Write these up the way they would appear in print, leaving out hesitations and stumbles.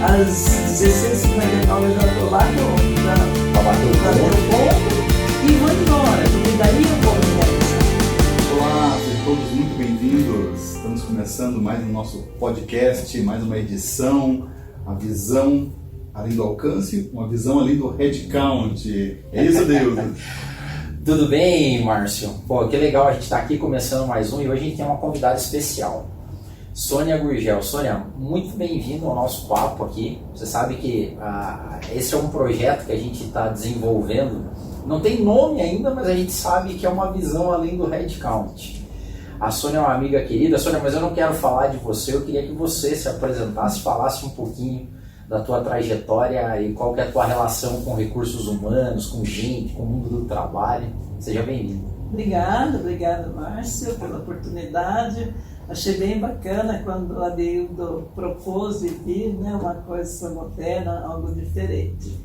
Às 16h59 eu já estou lá para bater o ponto e vou embora, porque daí eu vou me realizar. Olá, sejam todos muito bem-vindos. Estamos começando mais um nosso podcast, mais uma edição, a visão além do alcance, uma visão além do headcount. É isso, Deus? Tudo bem, Márcio? Pô, que legal a gente estar aqui começando mais um e hoje a gente tem uma convidada especial, Sônia Gurgel. Sônia, muito bem-vindo ao nosso papo aqui. Você sabe que esse é um projeto que a gente está desenvolvendo. Não tem nome ainda, mas a gente sabe que é uma visão além do headcount. A Sônia é uma amiga querida. Sônia, mas eu não quero falar de você, eu queria que você se apresentasse, falasse um pouquinho da tua trajetória e qual que é a tua relação com recursos humanos, com gente, com o mundo do trabalho. Seja bem-vindo. Obrigada, Márcio, pela oportunidade. Achei bem bacana quando a Deildo propôs e vi, né, uma coisa moderna, algo diferente.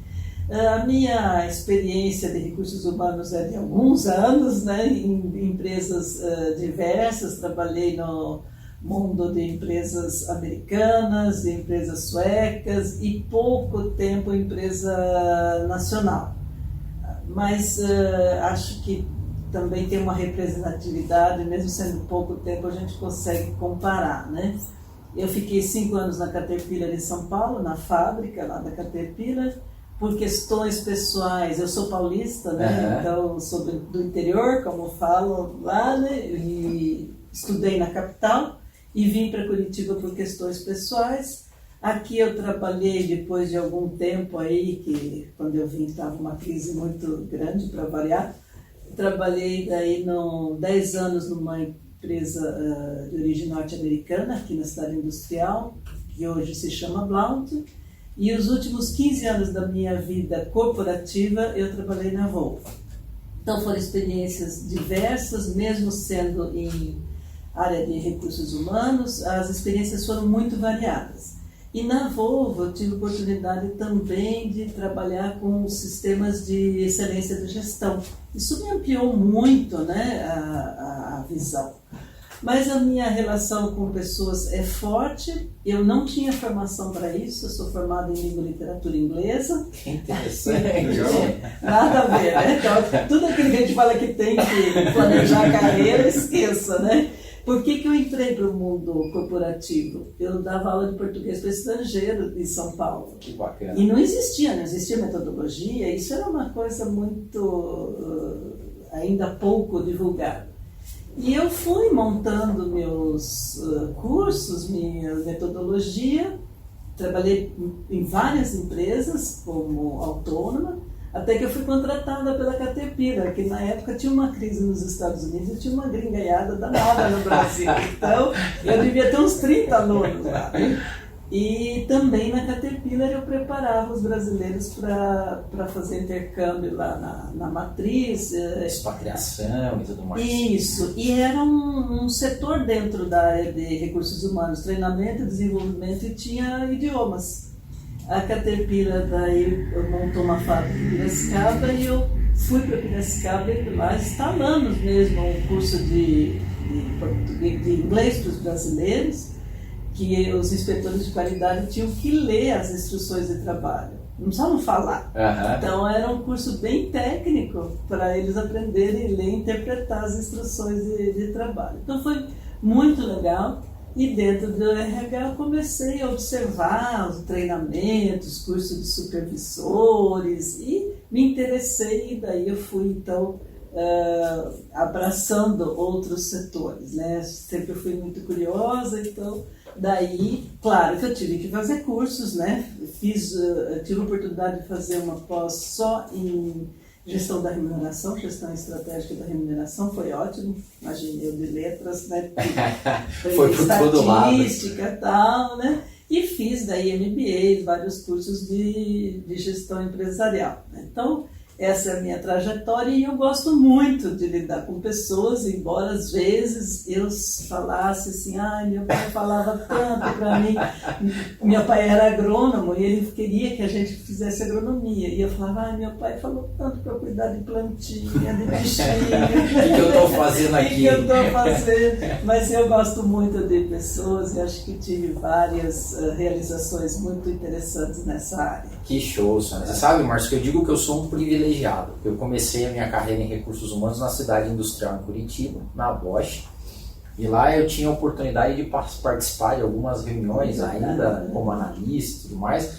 A minha experiência de recursos humanos é de alguns anos, né, em empresas diversas. Trabalhei no mundo de empresas americanas, de empresas suecas e pouco tempo em empresa nacional. Mas acho que também tem uma representatividade, mesmo sendo pouco tempo, a gente consegue comparar, né? Eu fiquei 5 anos na Caterpillar em São Paulo, na fábrica lá da Caterpillar, por questões pessoais. Eu sou paulista, né? Então sou do interior, como falo lá, né? E estudei na capital e vim para Curitiba por questões pessoais. Aqui eu trabalhei depois de algum tempo aí, que quando eu vim estava uma crise muito grande para variar. Trabalhei daí 10 anos numa empresa de origem norte-americana, aqui na cidade industrial, que hoje se chama Blount. E os últimos 15 anos da minha vida corporativa eu trabalhei na Volvo. Então foram experiências diversas, mesmo sendo em área de recursos humanos, as experiências foram muito variadas. E na Volvo eu tive oportunidade também de trabalhar com sistemas de excelência de gestão. Isso me ampliou muito, né, a visão. Mas a minha relação com pessoas é forte. Eu não tinha formação para isso, eu sou formada em língua e literatura inglesa. Que interessante. Nada a ver, né? Então, tudo aquilo que a gente fala que tem que planejar a carreira, esqueça, né? Por que eu entrei para o mundo corporativo? Eu dava aula de português para estrangeiro em São Paulo. Que bacana. E não existia metodologia, isso era uma coisa muito, ainda pouco divulgada. E eu fui montando meus cursos, minha metodologia, trabalhei em várias empresas como autônoma, até que eu fui contratada pela Caterpillar, que na época tinha uma crise nos Estados Unidos e tinha uma gringaiada danada no Brasil. Então, eu devia ter uns 30 alunos lá. E também na Caterpillar eu preparava os brasileiros para fazer intercâmbio lá na matriz. Expatriação e tudo mais. Isso, e era um setor dentro da área de recursos humanos, treinamento, desenvolvimento, e tinha idiomas. A Caterpillar daí montou uma fábrica em Piracicaba e eu fui para Piracicaba e lá instalamos mesmo um curso de inglês para os brasileiros, que os inspetores de qualidade tinham que ler as instruções de trabalho, não precisavam falar. Então era um curso bem técnico para eles aprenderem a ler e interpretar as instruções de trabalho. Então foi muito legal. E dentro do RH eu comecei a observar os treinamentos, cursos de supervisores e me interessei, e daí eu fui então abraçando outros setores, né? Sempre fui muito curiosa, então daí, claro que eu tive que fazer cursos, né? Tive a oportunidade de fazer uma pós só em gestão da remuneração, gestão estratégica da remuneração, foi ótimo. Imaginei eu de letras, né? Foi por todo lado. Estatística e tal, né? E fiz daí MBA, vários cursos de gestão empresarial, né? Então, essa é a minha trajetória e eu gosto muito de lidar com pessoas, embora às vezes eu falasse assim, meu pai falava tanto para mim, meu pai era agrônomo e ele queria que a gente fizesse agronomia, e eu falava, meu pai falou tanto para eu cuidar de plantinha, de bichinho. O que eu estou fazendo aqui? O que eu estou fazendo? Mas eu gosto muito de pessoas e acho que tive várias realizações muito interessantes nessa área. Que show, Sônia. Você sabe, Márcio, que eu digo que eu sou um privilegiado. Eu comecei a minha carreira em recursos humanos na cidade industrial em Curitiba, na Bosch. E lá eu tinha a oportunidade de participar de algumas reuniões, ainda como analista e tudo mais,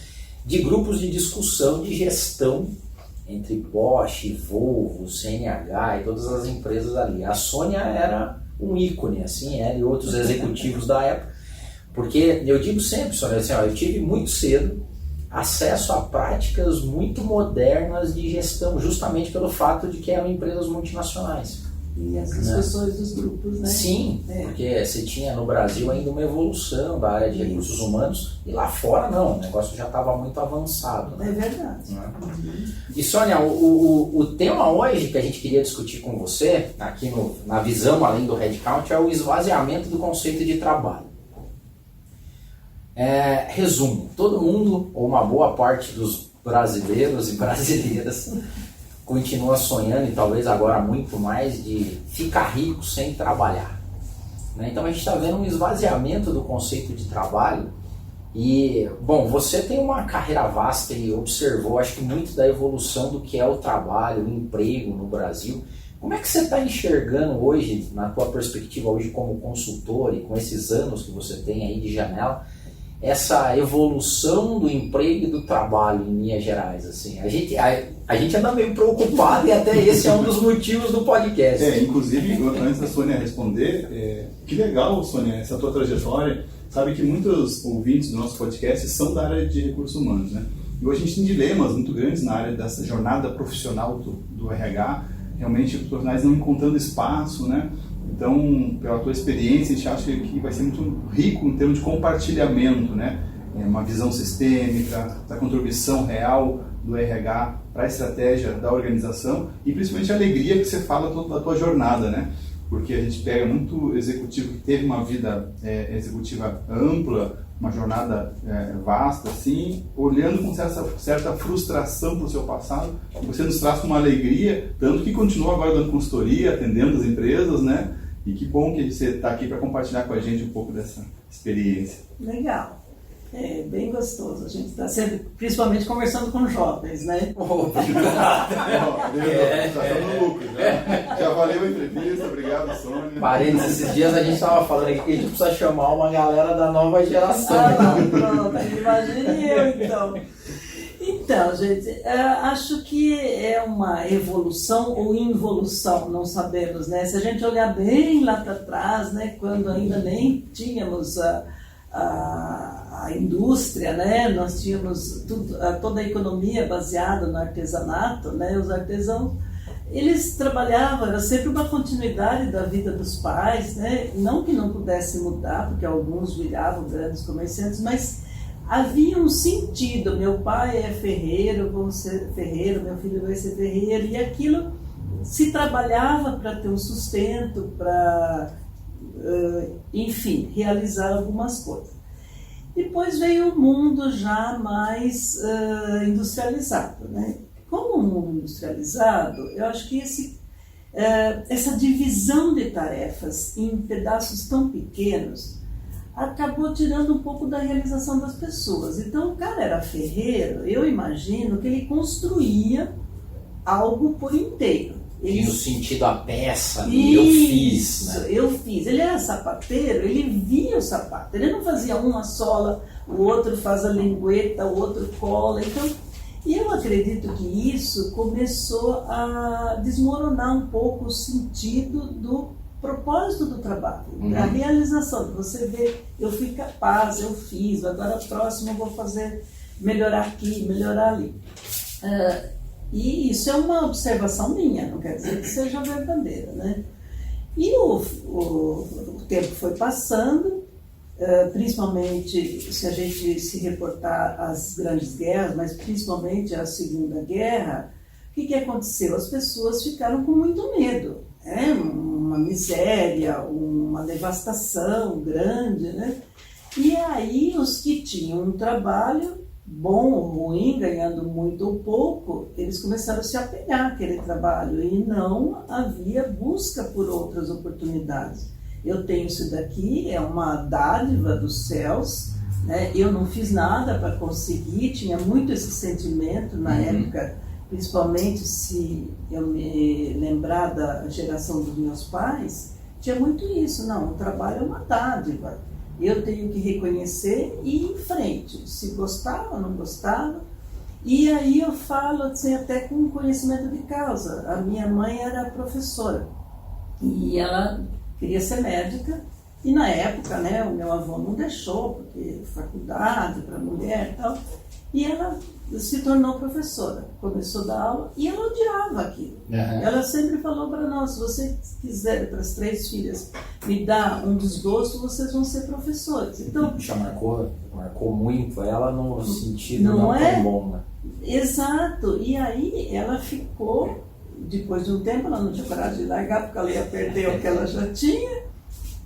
de grupos de discussão de gestão entre Bosch, Volvo, CNH e todas as empresas ali. A Sônia era um ícone, assim, ela e outros executivos da época. Porque eu digo sempre, Sônia, assim, eu tive muito cedo acesso a práticas muito modernas de gestão, justamente pelo fato de que eram empresas multinacionais. E as discussões dos grupos, né? Sim, porque você tinha no Brasil ainda uma evolução da área de recursos humanos, e lá fora não, o negócio já estava muito avançado. Né? É verdade. Né? E Sônia, o tema hoje que a gente queria discutir com você, aqui na visão além do headcount, é o esvaziamento do conceito de trabalho. Resumo, todo mundo, ou uma boa parte dos brasileiros e brasileiras, continua sonhando, e talvez agora muito mais, de ficar rico sem trabalhar. Né? Então a gente está vendo um esvaziamento do conceito de trabalho. E, bom, você tem uma carreira vasta e observou, acho que muito da evolução do que é o trabalho, o emprego no Brasil. Como é que você está enxergando hoje, na tua perspectiva hoje como consultor e com esses anos que você tem aí de janela, essa evolução do emprego e do trabalho em linhas gerais? Assim, a gente anda meio preocupado e até esse é um dos motivos do podcast. Inclusive, antes da Sônia responder, que legal, Sônia, essa tua trajetória. Sabe que muitos ouvintes do nosso podcast são da área de recursos humanos, né? E hoje a gente tem dilemas muito grandes na área dessa jornada profissional do RH, realmente os profissionais não encontrando espaço, né? Então, pela tua experiência, a gente acha que vai ser muito rico em termos de compartilhamento, né? Uma visão sistêmica, da contribuição real do RH para a estratégia da organização e principalmente a alegria que você fala da tua jornada, né? Porque a gente pega muito executivo que teve uma vida executiva ampla, uma jornada vasta, assim, olhando com certa frustração para o seu passado, e você nos traz com uma alegria, tanto que continua agora dando consultoria, atendendo as empresas, né? E que bom que você está aqui para compartilhar com a gente um pouco dessa experiência. Legal. É bem gostoso. A gente está sempre, principalmente conversando com jovens, né? Obrigado. Já estamos no lucro. Já valeu a entrevista. Obrigado, Sônia. Parênteses, esses dias a gente estava falando aqui que a gente precisa chamar uma galera da nova geração. Pronto. Imagine eu, então. Então, gente, acho que é uma evolução ou involução, não sabemos, né? Se a gente olhar bem lá para trás, né, quando ainda nem tínhamos a indústria, né? Nós tínhamos toda a economia baseada no artesanato, né? Os artesãos, eles trabalhavam, era sempre uma continuidade da vida dos pais, né? Não que não pudesse mudar, porque alguns viravam grandes comerciantes, mas havia um sentido. Meu pai é ferreiro, vou ser ferreiro, meu filho vai ser ferreiro, e aquilo se trabalhava para ter um sustento, para, enfim, realizar algumas coisas. Depois veio o mundo já mais industrializado, né? Como o mundo industrializado, eu acho que essa divisão de tarefas em pedaços tão pequenos acabou tirando um pouco da realização das pessoas. Então, o cara era ferreiro, eu imagino que ele construía algo por inteiro. No sentido a peça, eu fiz, né? Eu fiz. Ele era sapateiro, ele via o sapato. Ele não fazia uma sola, o outro faz a lingueta, o outro cola. Então, e eu acredito que isso começou a desmoronar um pouco o sentido do propósito do trabalho, a realização, de você ver, eu fui capaz, eu fiz, agora próximo eu vou fazer, melhorar aqui, melhorar ali. E isso é uma observação minha, não quer dizer que seja verdadeira, né? E o tempo foi passando, principalmente se a gente se reportar às grandes guerras, mas principalmente à Segunda Guerra, o que aconteceu? As pessoas ficaram com muito medo, né? Uma miséria, uma devastação grande, né? E aí os que tinham um trabalho bom ou ruim, ganhando muito ou pouco, eles começaram a se apegar àquele trabalho e não havia busca por outras oportunidades. Eu tenho isso daqui, é uma dádiva dos céus, né? Eu não fiz nada para conseguir, tinha muito esse sentimento na época, principalmente se eu me lembrar da geração dos meus pais, tinha muito isso, não, o trabalho é uma dádiva. Eu tenho que reconhecer e ir em frente, se gostava ou não gostava. E aí eu falo assim, até com conhecimento de causa. A minha mãe era professora e ela queria ser médica. E na época, né, o meu avô não deixou, porque faculdade para mulher e tal. E ela se tornou professora, começou a dar aula e ela odiava aquilo. Ela sempre falou para nós, se você quiser, para as 3 filhas, me dar um desgosto, vocês vão ser professores. Então, já marcou muito ela no sentido não tão bom, né? Exato. E aí ela ficou, depois de um tempo, ela não tinha coragem de largar, porque ela ia perder o que ela já tinha,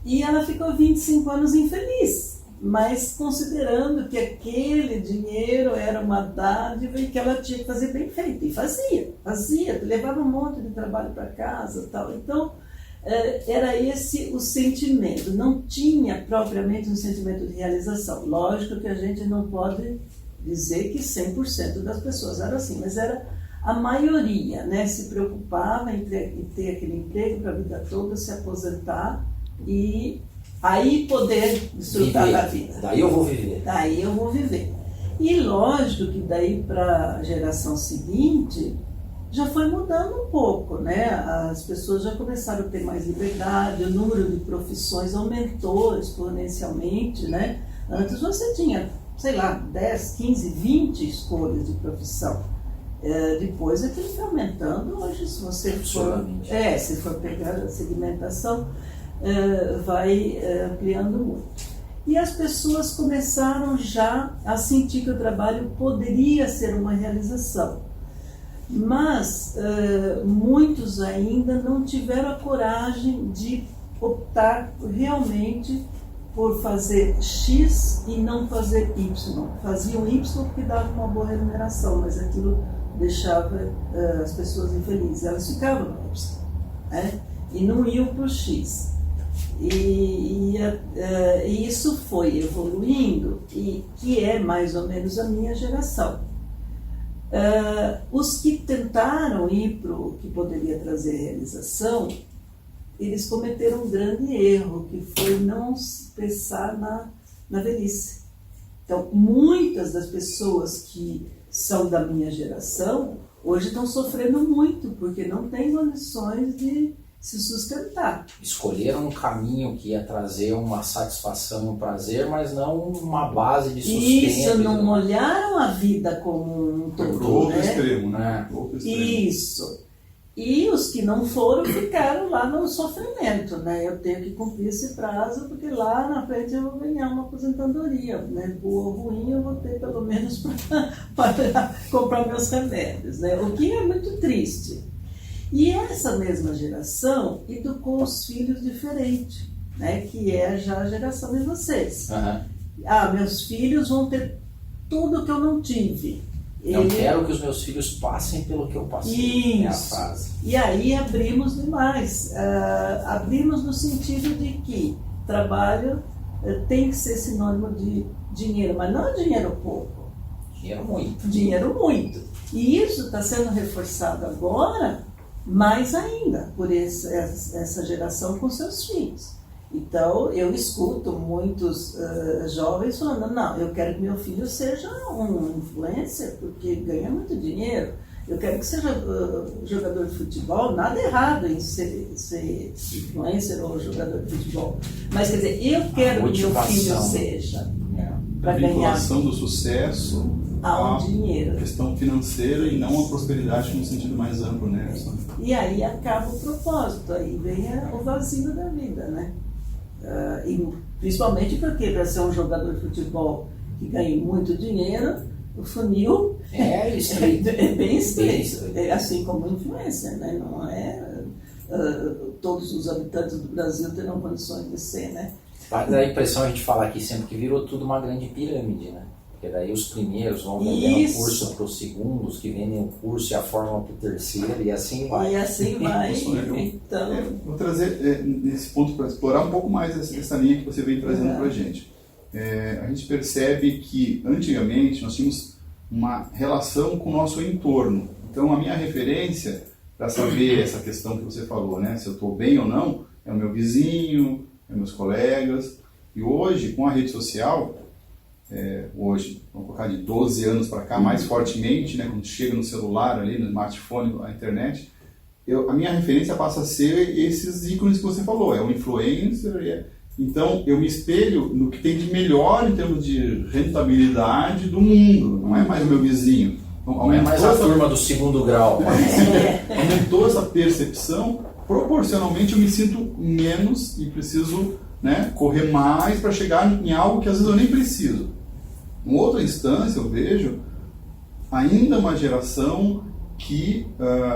e ela ficou 25 anos infeliz. Mas considerando que aquele dinheiro era uma dádiva e que ela tinha que fazer bem feito. E fazia, levava um monte de trabalho para casa e tal. Então, era esse o sentimento. Não tinha propriamente um sentimento de realização. Lógico que a gente não pode dizer que 100% das pessoas era assim, mas era a maioria, né? Se preocupava em ter aquele emprego para a vida toda, se aposentar e aí poder desfrutar da vida. Daí eu vou viver. Daí eu vou viver. E lógico que daí para a geração seguinte já foi mudando um pouco, né? As pessoas já começaram a ter mais liberdade, o número de profissões aumentou exponencialmente, né? Antes você tinha, sei lá, 10, 15, 20 escolhas de profissão. Depois aquilo foi aumentando. Hoje, se você for pegar a segmentação, vai ampliando muito. E as pessoas começaram já a sentir que o trabalho poderia ser uma realização. Mas muitos ainda não tiveram a coragem de optar realmente por fazer X e não fazer Y. Faziam Y porque dava uma boa remuneração, mas aquilo deixava as pessoas infelizes. Elas ficavam no Y, né? E não iam para o X. E isso foi evoluindo, e que é mais ou menos a minha geração. Os que tentaram ir para o que poderia trazer realização, eles cometeram um grande erro, que foi não pensar na velhice. Então, muitas das pessoas que são da minha geração, hoje estão sofrendo muito, porque não têm condições de se sustentar. Escolheram um caminho que ia trazer uma satisfação e um prazer, mas não uma base de sustento. Isso, não olharam a vida como um todo, outro né? extremo, né? Outro extremo. Isso. E os que não foram ficaram lá no sofrimento, né? Eu tenho que cumprir esse prazo, porque lá na frente eu vou ganhar uma aposentadoria, né? Boa ou ruim, eu vou ter pelo menos para comprar meus remédios, né? O que é muito triste. E essa mesma geração educou os filhos diferente, né? Que é já a geração de vocês. Meus filhos vão ter tudo que eu não tive. Eu quero que os meus filhos passem pelo que eu passei. É a frase. E aí abrimos demais. Abrimos no sentido de que trabalho tem que ser sinônimo de dinheiro, mas não dinheiro pouco. Dinheiro muito. Dinheiro muito. E isso está sendo reforçado agora, mais ainda, por essa geração com seus filhos. Então, eu escuto muitos jovens falando, não, eu quero que meu filho seja um influencer, porque ganha muito dinheiro. Eu quero que seja jogador de futebol, nada errado em ser influencer ou jogador de futebol. Mas, quer dizer, eu quero que meu filho seja. A vinculação do sucesso ao dinheiro. A questão financeira e não a prosperidade no sentido mais amplo, né? E aí acaba o propósito, aí vem o vazio da vida, né? E principalmente porque para ser um jogador de futebol que ganha muito dinheiro, O funil estreito. é bem estreito, é assim como influencer, né? Não é todos os habitantes do Brasil terão condições de ser, né? Dá a impressão a gente falar aqui sempre que virou tudo uma grande pirâmide, né? Porque daí os primeiros vão vendendo o curso para os segundos, que vendem o curso e a fórmula para o terceiro, e assim vai. E assim vai. Então... vou trazer nesse ponto para explorar um pouco mais essa linha que você vem trazendo para a gente. A gente percebe que antigamente nós tínhamos uma relação com o nosso entorno. Então a minha referência para saber essa questão que você falou, né? Se eu estou bem ou não, é o meu vizinho, é meus colegas. E hoje, com a rede social, hoje, vamos colocar de 12 anos para cá, mais fortemente, né, quando chega no celular, ali, no smartphone, na internet, a minha referência passa a ser esses ícones que você falou, é o influencer, então eu me espelho no que tem de melhor em termos de rentabilidade do mundo, não é mais o meu vizinho. Então, não é mais a turma do segundo grau. Aumentou essa percepção, proporcionalmente eu me sinto menos e preciso, né, correr mais para chegar em algo que às vezes eu nem preciso. Em outra instância, eu vejo ainda uma geração que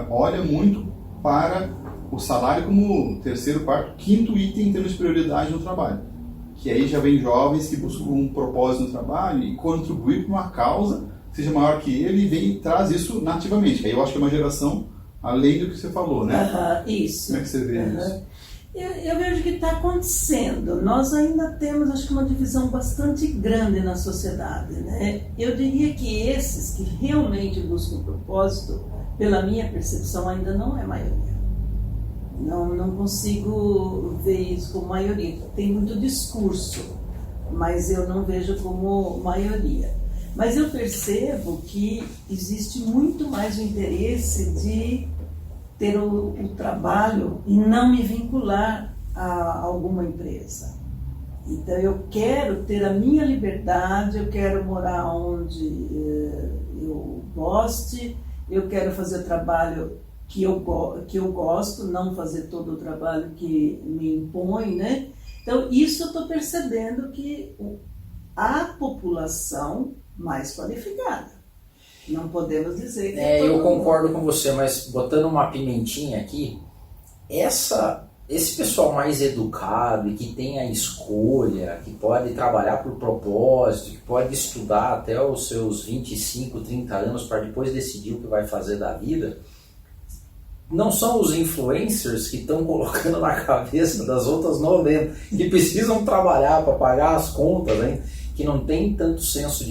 olha muito para o salário como terceiro, quarto, quinto item em termos de prioridade no trabalho. Que aí já vem jovens que buscam um propósito no trabalho e contribuir para uma causa que seja maior que ele e traz isso nativamente. Aí eu acho que é uma geração além do que você falou, né? Isso. Como é que você vê isso? Eu vejo que está acontecendo. Nós ainda temos, acho que, uma divisão bastante grande na sociedade, né? Eu diria que esses que realmente buscam propósito, pela minha percepção, ainda não é maioria. Não consigo ver isso como maioria. Tem muito discurso, mas eu não vejo como maioria. Mas eu percebo que existe muito mais o interesse de ter o trabalho e não me vincular a alguma empresa. Então eu quero ter a minha liberdade, eu quero morar onde eu goste, eu quero fazer o trabalho que eu gosto, não fazer todo o trabalho que me impõe, né? Então isso eu estou percebendo que a população mais qualificada. Não podemos dizer que eu concordo com você, mas botando uma pimentinha aqui, esse pessoal mais educado e que tem a escolha, que pode trabalhar por propósito, que pode estudar até os seus 25, 30 anos para depois decidir o que vai fazer da vida, não são os influencers que estão colocando na cabeça das outras 90, que precisam trabalhar para pagar as contas, né? Que não tem tanto senso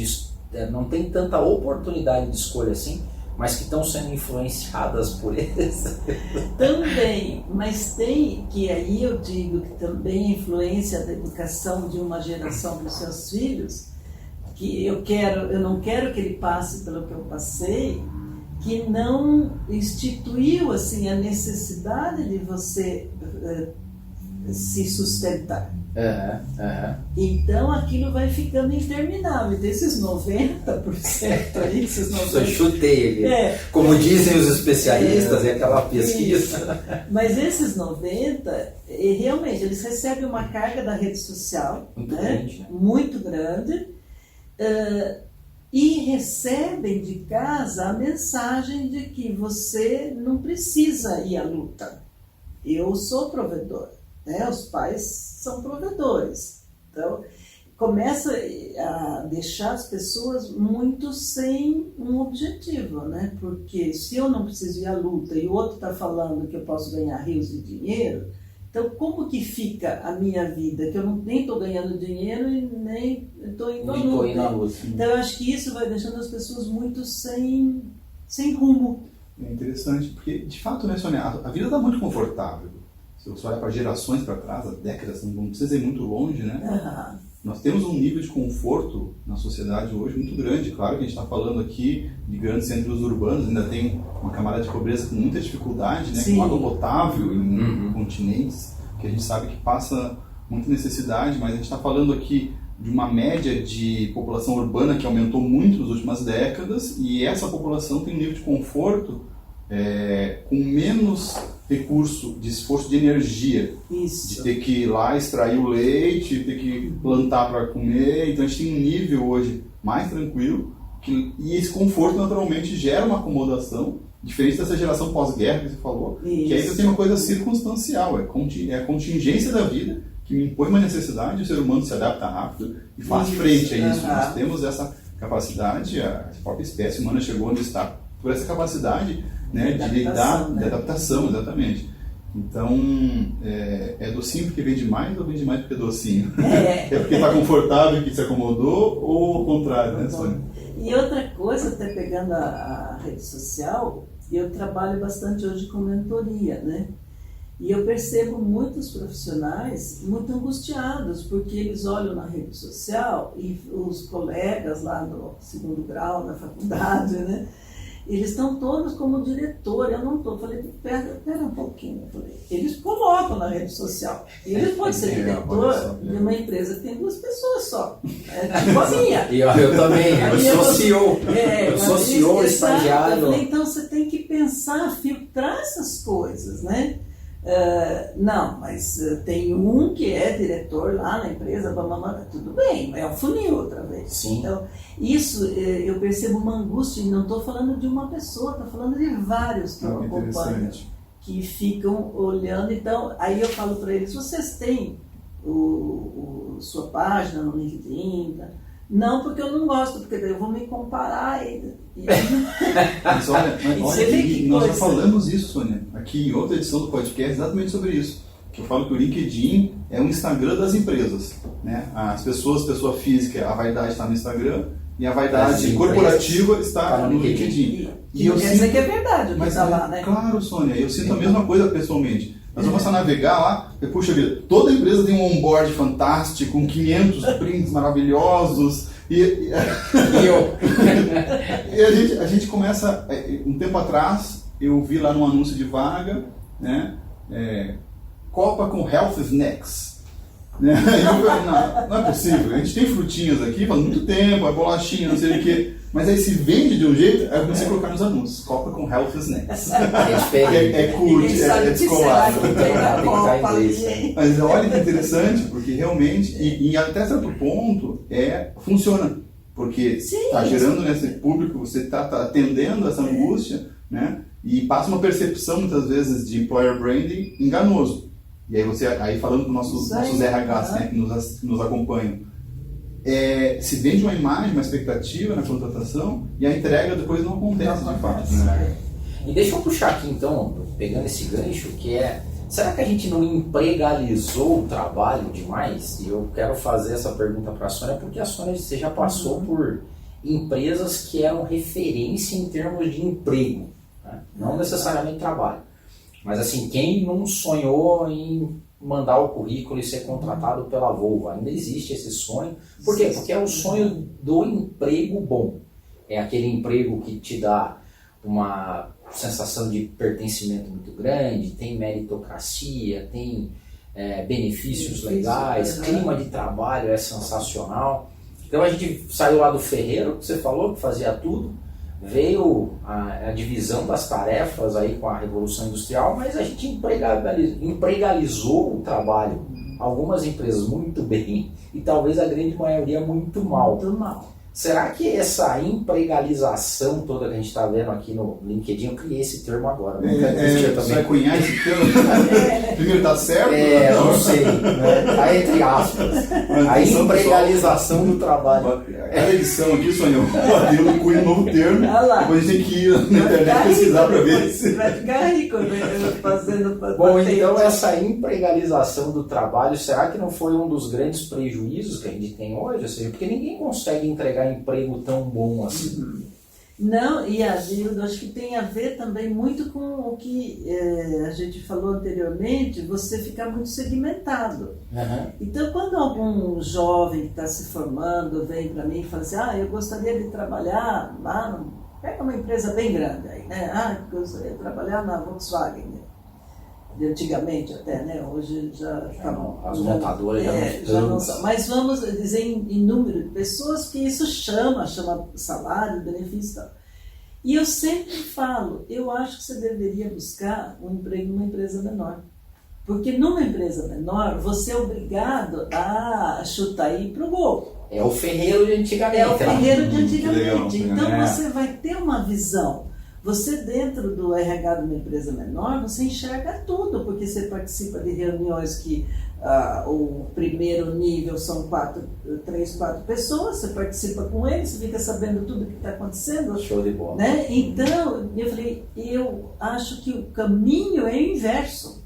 não tem tanta oportunidade de escolha assim, mas que estão sendo influenciadas por eles. Também, mas tem, que aí eu digo que também a influência da educação de uma geração para os seus filhos, que eu não quero que ele passe pelo que eu passei, que não instituiu assim a necessidade de você se sustentar. Então aquilo vai ficando interminável. Desses 90% aí, esses 90%. Eu chutei ele. Como dizem os especialistas, é aquela pesquisa. Isso. Mas esses 90%, realmente, eles recebem uma carga da rede social muito grande, né? Muito grande, e recebem de casa a mensagem de que você não precisa ir à luta. Eu sou provedor. Os pais são provedores. Então, começa a deixar as pessoas muito sem um objetivo, né? Porque se eu não preciso ir à luta e o outro está falando que eu posso ganhar rios de dinheiro, então como que fica a minha vida? Que eu nem estou ganhando dinheiro e nem estou indo à luta. Então, eu acho que isso vai deixando as pessoas muito sem rumo. É interessante, porque, de fato, né, Sônia, a vida está muito confortável. Se você olhar para gerações para trás, há décadas, não precisa ir muito longe, né? Nós temos um nível de conforto na sociedade hoje muito grande. Claro que a gente está falando aqui de grandes centros urbanos, ainda tem uma camada de pobreza com muita dificuldade, né? Com água potável em continentes, que a gente sabe que passa muita necessidade, mas a gente está falando aqui de uma média de população urbana que aumentou muito nas últimas décadas, e essa população tem um nível de conforto com menos recurso de esforço de energia. Isso. De ter que ir lá extrair o leite, ter que plantar para comer. Então a gente tem um nível hoje mais tranquilo E esse conforto naturalmente gera uma acomodação, diferente dessa geração pós-guerra que você falou, que aí você tem uma coisa circunstancial, é a contingência da vida que me impõe uma necessidade, o ser humano se adapta rápido e faz frente a isso. Nós temos essa capacidade, a própria espécie humana chegou onde está por essa capacidade, né, de lidar, de adaptação, exatamente. Então, é docinho porque vende mais ou vende mais porque é docinho? É porque está confortável que se acomodou ou ao contrário, né, Sônia? E outra coisa, até pegando a rede social, eu trabalho bastante hoje com mentoria, né? E eu percebo muitos profissionais muito angustiados, porque eles olham na rede social e os colegas lá no segundo grau, na faculdade, né? Eles estão todos como diretor, eu não estou. Falei, pera um pouquinho. Falei, eles colocam na rede social. E eles podem ser diretor de uma empresa que tem 2 pessoas só. Tipo a minha. Eu também, eu sou CEO. Eu sou CEO, estagiário. Eu falei, então você tem que pensar, filtrar essas coisas, né? Não, mas tem um que é diretor lá na empresa, tudo bem, é um funil outra vez. Sim. Então, isso eu percebo uma angústia, e não estou falando de uma pessoa, estou falando de vários que eu acompanho, que ficam olhando. Então, aí eu falo para eles, vocês têm sua página no LinkedIn? Não, porque eu não gosto, porque daí eu vou me comparar Mas olha aqui, nós já falamos isso, Sônia, aqui em outra edição do podcast, exatamente sobre isso. Que eu falo que o LinkedIn é um Instagram das empresas, né? As pessoas, pessoa física, a vaidade está no Instagram e a vaidade corporativa está no LinkedIn. E eu quer dizer que é verdade, mas está lá, né? Claro, Sônia, eu sinto a mesma coisa pessoalmente. Nós vamos a navegar lá, e, puxa vida, toda empresa tem um onboard fantástico, com 500 prints maravilhosos, e a gente começa, um tempo atrás, eu vi lá num anúncio de vaga, né, Copa com Health Snacks. Né? Não é possível, a gente tem frutinhas aqui faz muito tempo, é bolachinha, não sei o que, mas aí se vende de um jeito, aí eu comecei a colocar nos anúncios, Copa com Health Snacks. É cult, é descolado. Mas olha que interessante, porque realmente, e até certo ponto, funciona, porque está gerando nesse público, você está atendendo essa angústia, né? E passa uma percepção muitas vezes de employer branding enganoso. E aí falando com nossos RHs, né, que nos acompanham, se vende uma imagem, uma expectativa na contratação e a entrega depois não acontece de fato. Né? E deixa eu puxar aqui então, pegando esse gancho, que será que a gente não empregalizou o trabalho demais? E eu quero fazer essa pergunta para a Sônia, porque a Sônia, você já passou por empresas que eram referência em termos de emprego, né? Não necessariamente trabalho. Mas assim, quem não sonhou em mandar o currículo e ser contratado pela Volvo? Ainda existe esse sonho. Por quê? Porque é o sonho do emprego bom. É aquele emprego que te dá uma sensação de pertencimento muito grande, tem meritocracia, tem benefícios legais, clima de trabalho é sensacional. Então a gente saiu lá do ferreiro, que você falou, que fazia tudo, veio a divisão das tarefas aí com a Revolução Industrial, mas a gente empregalizou o trabalho. Algumas empresas muito bem e talvez a grande maioria muito mal. Muito mal. Será que essa empregalização toda que a gente está vendo aqui no LinkedIn, eu criei esse termo agora. Você vai cunhar esse termo? Primeiro, está certo? Não sei. Está entre aspas. A empregalização do trabalho. Cada edição aqui, Sônia, eu cunho um novo termo. Depois a gente tem que ir na internet pesquisar para ver se... Vai ficar rico fazendo... Bom, então essa empregalização do trabalho, será que não foi um dos grandes prejuízos que a gente tem hoje? Ou seja, porque ninguém consegue entregar emprego tão bom assim. Não, e eu acho que tem a ver também muito com o que a gente falou anteriormente, você ficar muito segmentado. Então, quando algum jovem que está se formando vem para mim e fala assim, eu gostaria de trabalhar lá, pega uma empresa bem grande aí, né? Eu gostaria de trabalhar na Volkswagen, né? De antigamente até, né? Hoje já as montadoras já não são. Mas vamos dizer em número de pessoas que isso chama salário, benefício e tal. E eu sempre falo, eu acho que você deveria buscar um emprego numa empresa menor. Porque numa empresa menor, você é obrigado a chutar e ir pro gol. É o ferreiro de antigamente. É o ferreiro de legal, antigamente. Então né? você vai ter uma visão. Você dentro do RH de uma empresa menor, você enxerga tudo, porque você participa de reuniões que o primeiro nível são 3, 4 pessoas, você participa com eles, você fica sabendo tudo o que está acontecendo. Show de bola. Né? Então, eu falei, eu acho que o caminho é o inverso.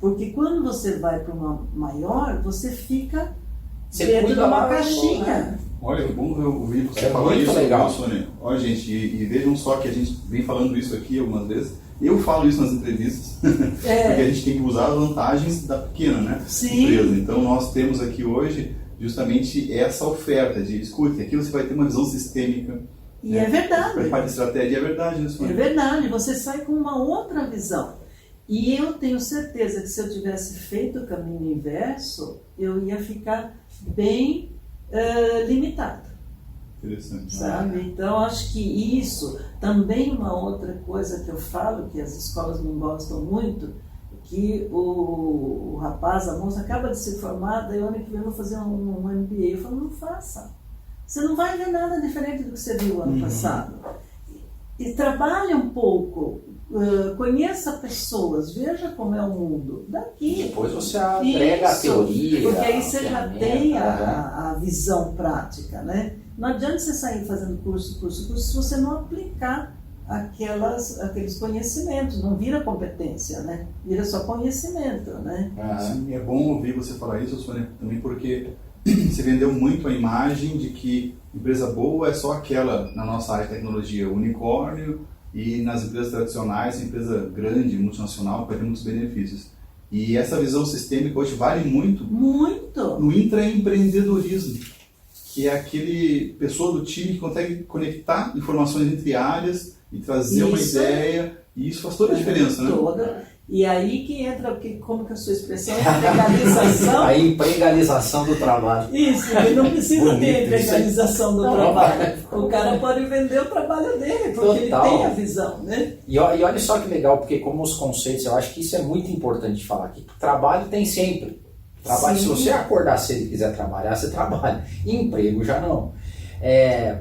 Porque quando você vai para uma maior, você fica Você dentro de cuida uma lá, caixinha. né? Olha, é bom ouvir você É falar muito isso, legal. Sônia. Olha, gente, e vejam só que a gente vem falando isso aqui algumas vezes. Eu falo isso nas entrevistas, porque a gente tem que usar as vantagens da pequena, né? Sim. Empresa. Então, nós temos aqui hoje justamente essa oferta de, escute, aqui você vai ter uma visão sistêmica. E é verdade. Faz parte da estratégia, é verdade, né, Sônia? É verdade, você sai com uma outra visão. E eu tenho certeza que se eu tivesse feito o caminho inverso, eu ia ficar bem limitado. Interessante. Sabe? Então, acho que isso também uma outra coisa que eu falo, que as escolas não gostam muito, que o rapaz, a moça acaba de se formar, daí o ano que vem eu vou fazer um MBA. Eu falo, não faça. Você não vai ver nada diferente do que você viu ano passado. E trabalhe um pouco, conheça pessoas, veja como é o mundo daqui. Depois você agrega a teoria. Porque aí você já ferramenta, tem né? a visão prática, né? Não adianta você sair fazendo curso, se você não aplicar aqueles conhecimentos, não vira competência, né? Vira só conhecimento, né? Sim, é bom ouvir você falar isso, Sônia, também porque você vendeu muito a imagem de que empresa boa é só aquela na nossa área de tecnologia, unicórnio, e nas empresas tradicionais, empresa grande, multinacional, vai ter muitos benefícios. E essa visão sistêmica hoje vale muito no intraempreendedorismo, que é aquele pessoa do time que consegue conectar informações entre áreas e trazer uma ideia, e isso faz toda a diferença, né? E aí que entra, como que é a sua expressão? Empregalização. A empregalização do trabalho. Isso, ele não precisa Bonito, ter empregalização do trabalho. O cara pode vender o trabalho dele, porque Total. ele tem a visão, né? E olha só que legal, porque como os conceitos, eu acho que isso é muito importante de falar aqui. Trabalho tem sempre. Trabalho, Sim. se você acordar cedo e quiser trabalhar, você trabalha. Emprego já não.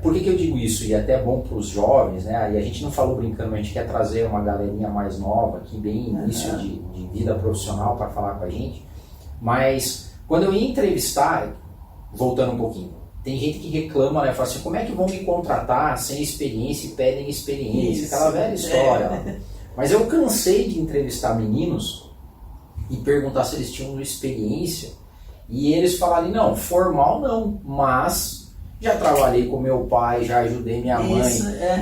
Por que eu digo isso? E é até bom para os jovens, né? E a gente não falou brincando, a gente quer trazer uma galerinha mais nova, aqui bem início de vida profissional para falar com a gente. Mas quando eu ia entrevistar, voltando um pouquinho, tem gente que reclama, né? Fala assim, como é que vão me contratar sem experiência e pedem experiência? Isso. Aquela velha história. Mas eu cansei de entrevistar meninos e perguntar se eles tinham experiência. E eles falarem, não, formal não, mas já trabalhei com meu pai, já ajudei minha mãe,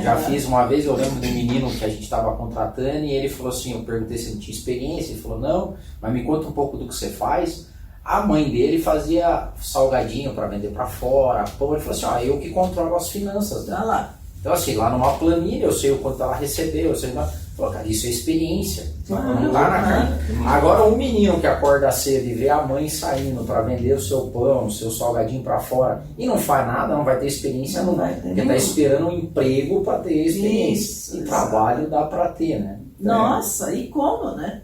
já fiz uma vez, eu lembro de um menino que a gente estava contratando e ele falou assim, eu perguntei se ele tinha experiência, ele falou, não, mas me conta um pouco do que você faz. A mãe dele fazia salgadinho para vender para fora, pão, ele falou assim, eu que controlo as finanças dela. lá. Então assim, lá numa planilha, eu sei o quanto ela recebeu, eu sei... Falou, cara, isso é experiência. Não tá na cara. Agora, um menino que acorda cedo e vê a mãe saindo para vender o seu pão, o seu salgadinho para fora e não faz nada, não vai ter experiência, não vai. Porque tá esperando um emprego para ter experiência. E trabalho dá para ter, né? Nossa, e como, né?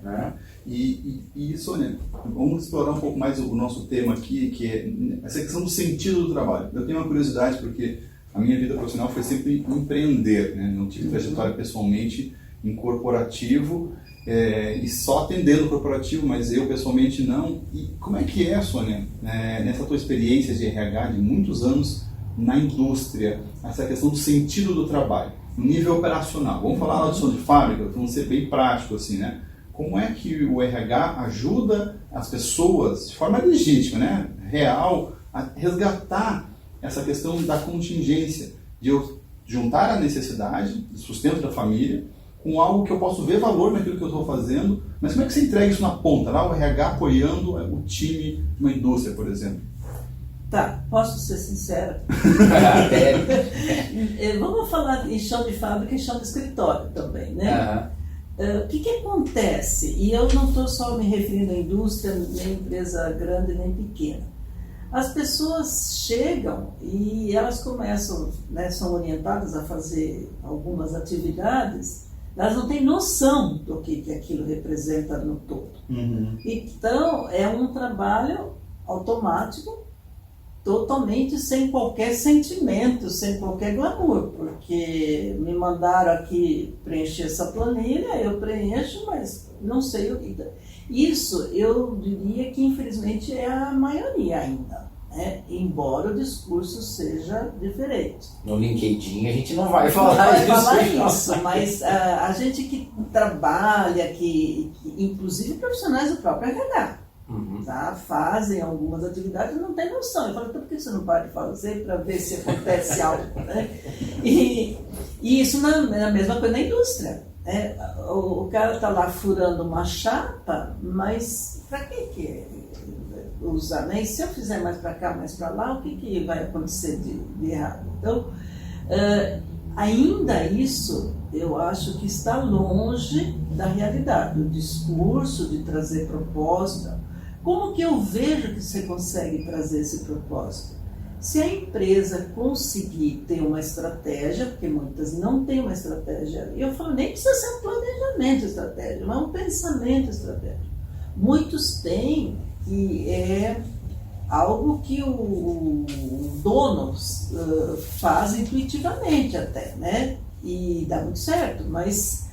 E Sônia, vamos explorar um pouco mais o nosso tema aqui, que é essa questão do sentido do trabalho. Eu tenho uma curiosidade, porque a minha vida profissional foi sempre empreender, né? Não tive trajetória pessoalmente em corporativo e só atendendo o corporativo, mas eu pessoalmente não. E como é que é, Sônia, nessa tua experiência de RH de muitos anos na indústria, essa questão do sentido do trabalho, no nível operacional? Vamos falar lá de som de fábrica, vamos ser bem prático assim, né? Como é que o RH ajuda as pessoas de forma legítima, né, real, a resgatar essa questão da contingência, de eu juntar a necessidade do sustento da família com algo que eu posso ver valor naquilo que eu estou fazendo, mas como é que você entrega isso na ponta, lá o RH apoiando o time de uma indústria, por exemplo? Tá, posso ser sincera? Vamos falar em chão de fábrica e chão de escritório também, né? O que acontece? E eu não estou só me referindo à indústria, nem empresa grande, nem pequena. As pessoas chegam e elas começam, né, são orientadas a fazer algumas atividades, elas não têm noção do que aquilo representa no todo. Então, é um trabalho automático totalmente sem qualquer sentimento, sem qualquer glamour, porque me mandaram aqui preencher essa planilha, eu preencho, mas não sei o que. Isso eu diria que infelizmente é a maioria ainda, né? Embora o discurso seja diferente. No LinkedIn a gente não vai falar isso, mas a gente que trabalha, que inclusive profissionais do próprio RH, tá? Fazem algumas atividades e não tem noção. Eu falo, então por que você não para de fazer para ver se acontece algo? Né? E isso é a mesma coisa na indústria. Né? O cara está lá furando uma chapa, mas para que usar? Né? E se eu fizer mais para cá, mais para lá, o que vai acontecer de errado? Então, ainda isso eu acho que está longe da realidade. O discurso de trazer propósito. Como que eu vejo que você consegue trazer esse propósito? Se a empresa conseguir ter uma estratégia, porque muitas não têm uma estratégia, eu falo, nem precisa ser um planejamento estratégico, mas um pensamento estratégico. Muitos têm, que é algo que o dono faz intuitivamente até, né? E dá muito certo, mas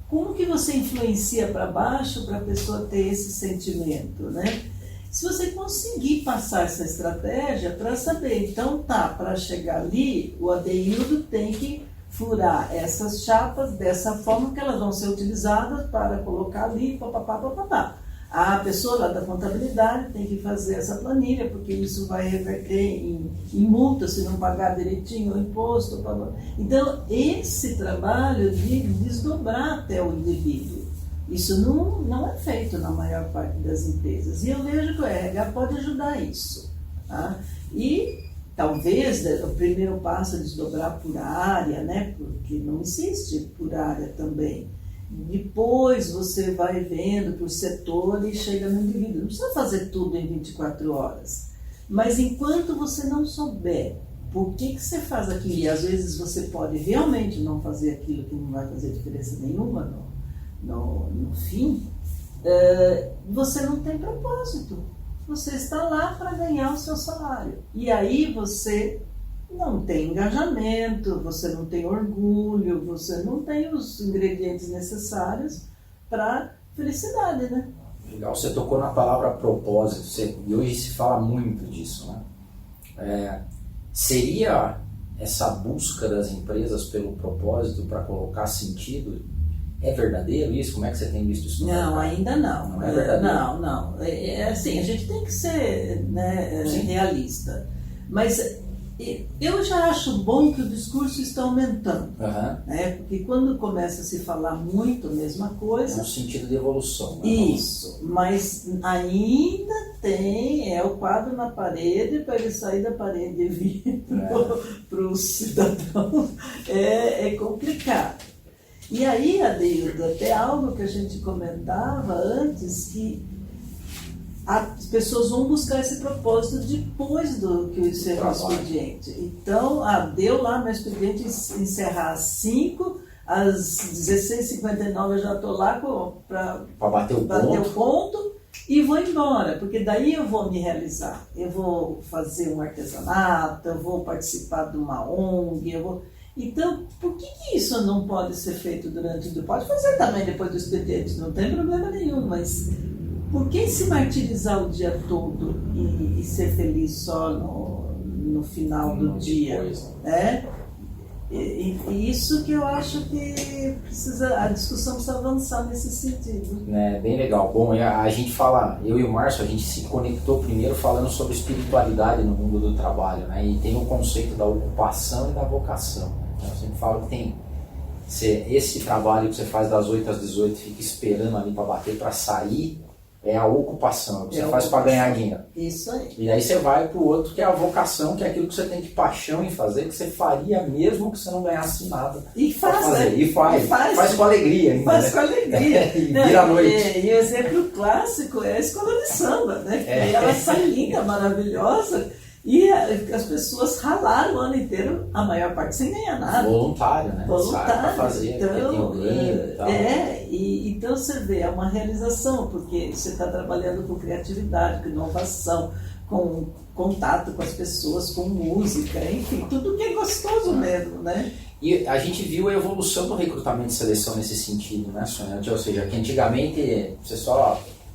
como que você influencia para baixo para a pessoa ter esse sentimento, né? Se você conseguir passar essa estratégia para saber, então para chegar ali, o Adeildo tem que furar essas chapas dessa forma que elas vão ser utilizadas para colocar ali, papapá. A pessoa lá da contabilidade tem que fazer essa planilha, porque isso vai reverter em multa se não pagar direitinho o imposto. Então, esse trabalho de desdobrar até o indivíduo, isso não é feito na maior parte das empresas. E eu vejo que o RH pode ajudar isso. Tá? E talvez o primeiro passo é desdobrar por área, né? Porque não existe por área também. Depois você vai vendo por setor e chega no indivíduo. Não precisa fazer tudo em 24 horas. Mas enquanto você não souber por que você faz aquilo, e às vezes você pode realmente não fazer aquilo que não vai fazer diferença nenhuma no fim, você não tem propósito. Você está lá para ganhar o seu salário. E aí você não tem engajamento, você não tem orgulho, você não tem os ingredientes necessários para felicidade, né? Legal, você tocou na palavra propósito, e hoje se fala muito disso, né? Seria essa busca das empresas pelo propósito para colocar sentido, é verdadeiro isso? Como é que você tem visto isso? Não, ainda não. Não é verdadeiro? Não. Assim, a gente tem que ser, né, realista. Mas eu já acho bom que o discurso está aumentando, né? Porque quando começa a se falar muito a mesma coisa... É um sentido de evolução. Né? Isso, mas ainda tem, o quadro na parede, para ele sair da parede e vir para o cidadão, é complicado. E aí, Adeildo, até algo que a gente comentava antes, que as pessoas vão buscar esse propósito depois do que encerrar o expediente. Então, deu lá meu expediente encerrar às 5, às 16h59 eu já estou lá para bater o ponto e vou embora, porque daí eu vou me realizar. Eu vou fazer um artesanato, eu vou participar de uma ONG, Então, por que isso não pode ser feito durante o dia? Pode fazer também depois do expediente, não tem problema nenhum, mas por que se martirizar o dia todo e ser feliz só no final do dia? Né? E isso que eu acho que a discussão precisa avançar nesse sentido. É bem legal. Bom, a gente fala, eu e o Márcio, a gente se conectou primeiro falando sobre espiritualidade no mundo do trabalho, né? E tem o conceito da ocupação e da vocação. Eu sempre falo que tem esse trabalho que você faz das 8 às 18, fica esperando ali para bater, para sair, é a ocupação, é o que você faz para ganhar dinheiro. Isso aí. E aí você vai para o outro, que é a vocação, que é aquilo que você tem de paixão em fazer, que você faria mesmo que você não ganhasse nada. E faz, né? E faz com alegria. Ainda, faz com alegria. E vira a noite. E o exemplo clássico é a escola de samba, né? E ela sai linda, maravilhosa, e as pessoas ralaram o ano inteiro, a maior parte sem ganhar nada. Voluntário, né? Voluntário. Sai pra fazer, então, porque tem alguém e tal. Então você vê, é uma realização, porque você está trabalhando com criatividade, com inovação, com contato com as pessoas, com música, enfim, tudo que é gostoso mesmo, né? E a gente viu a evolução do recrutamento e seleção nesse sentido, né, Sônia? Ou seja, que antigamente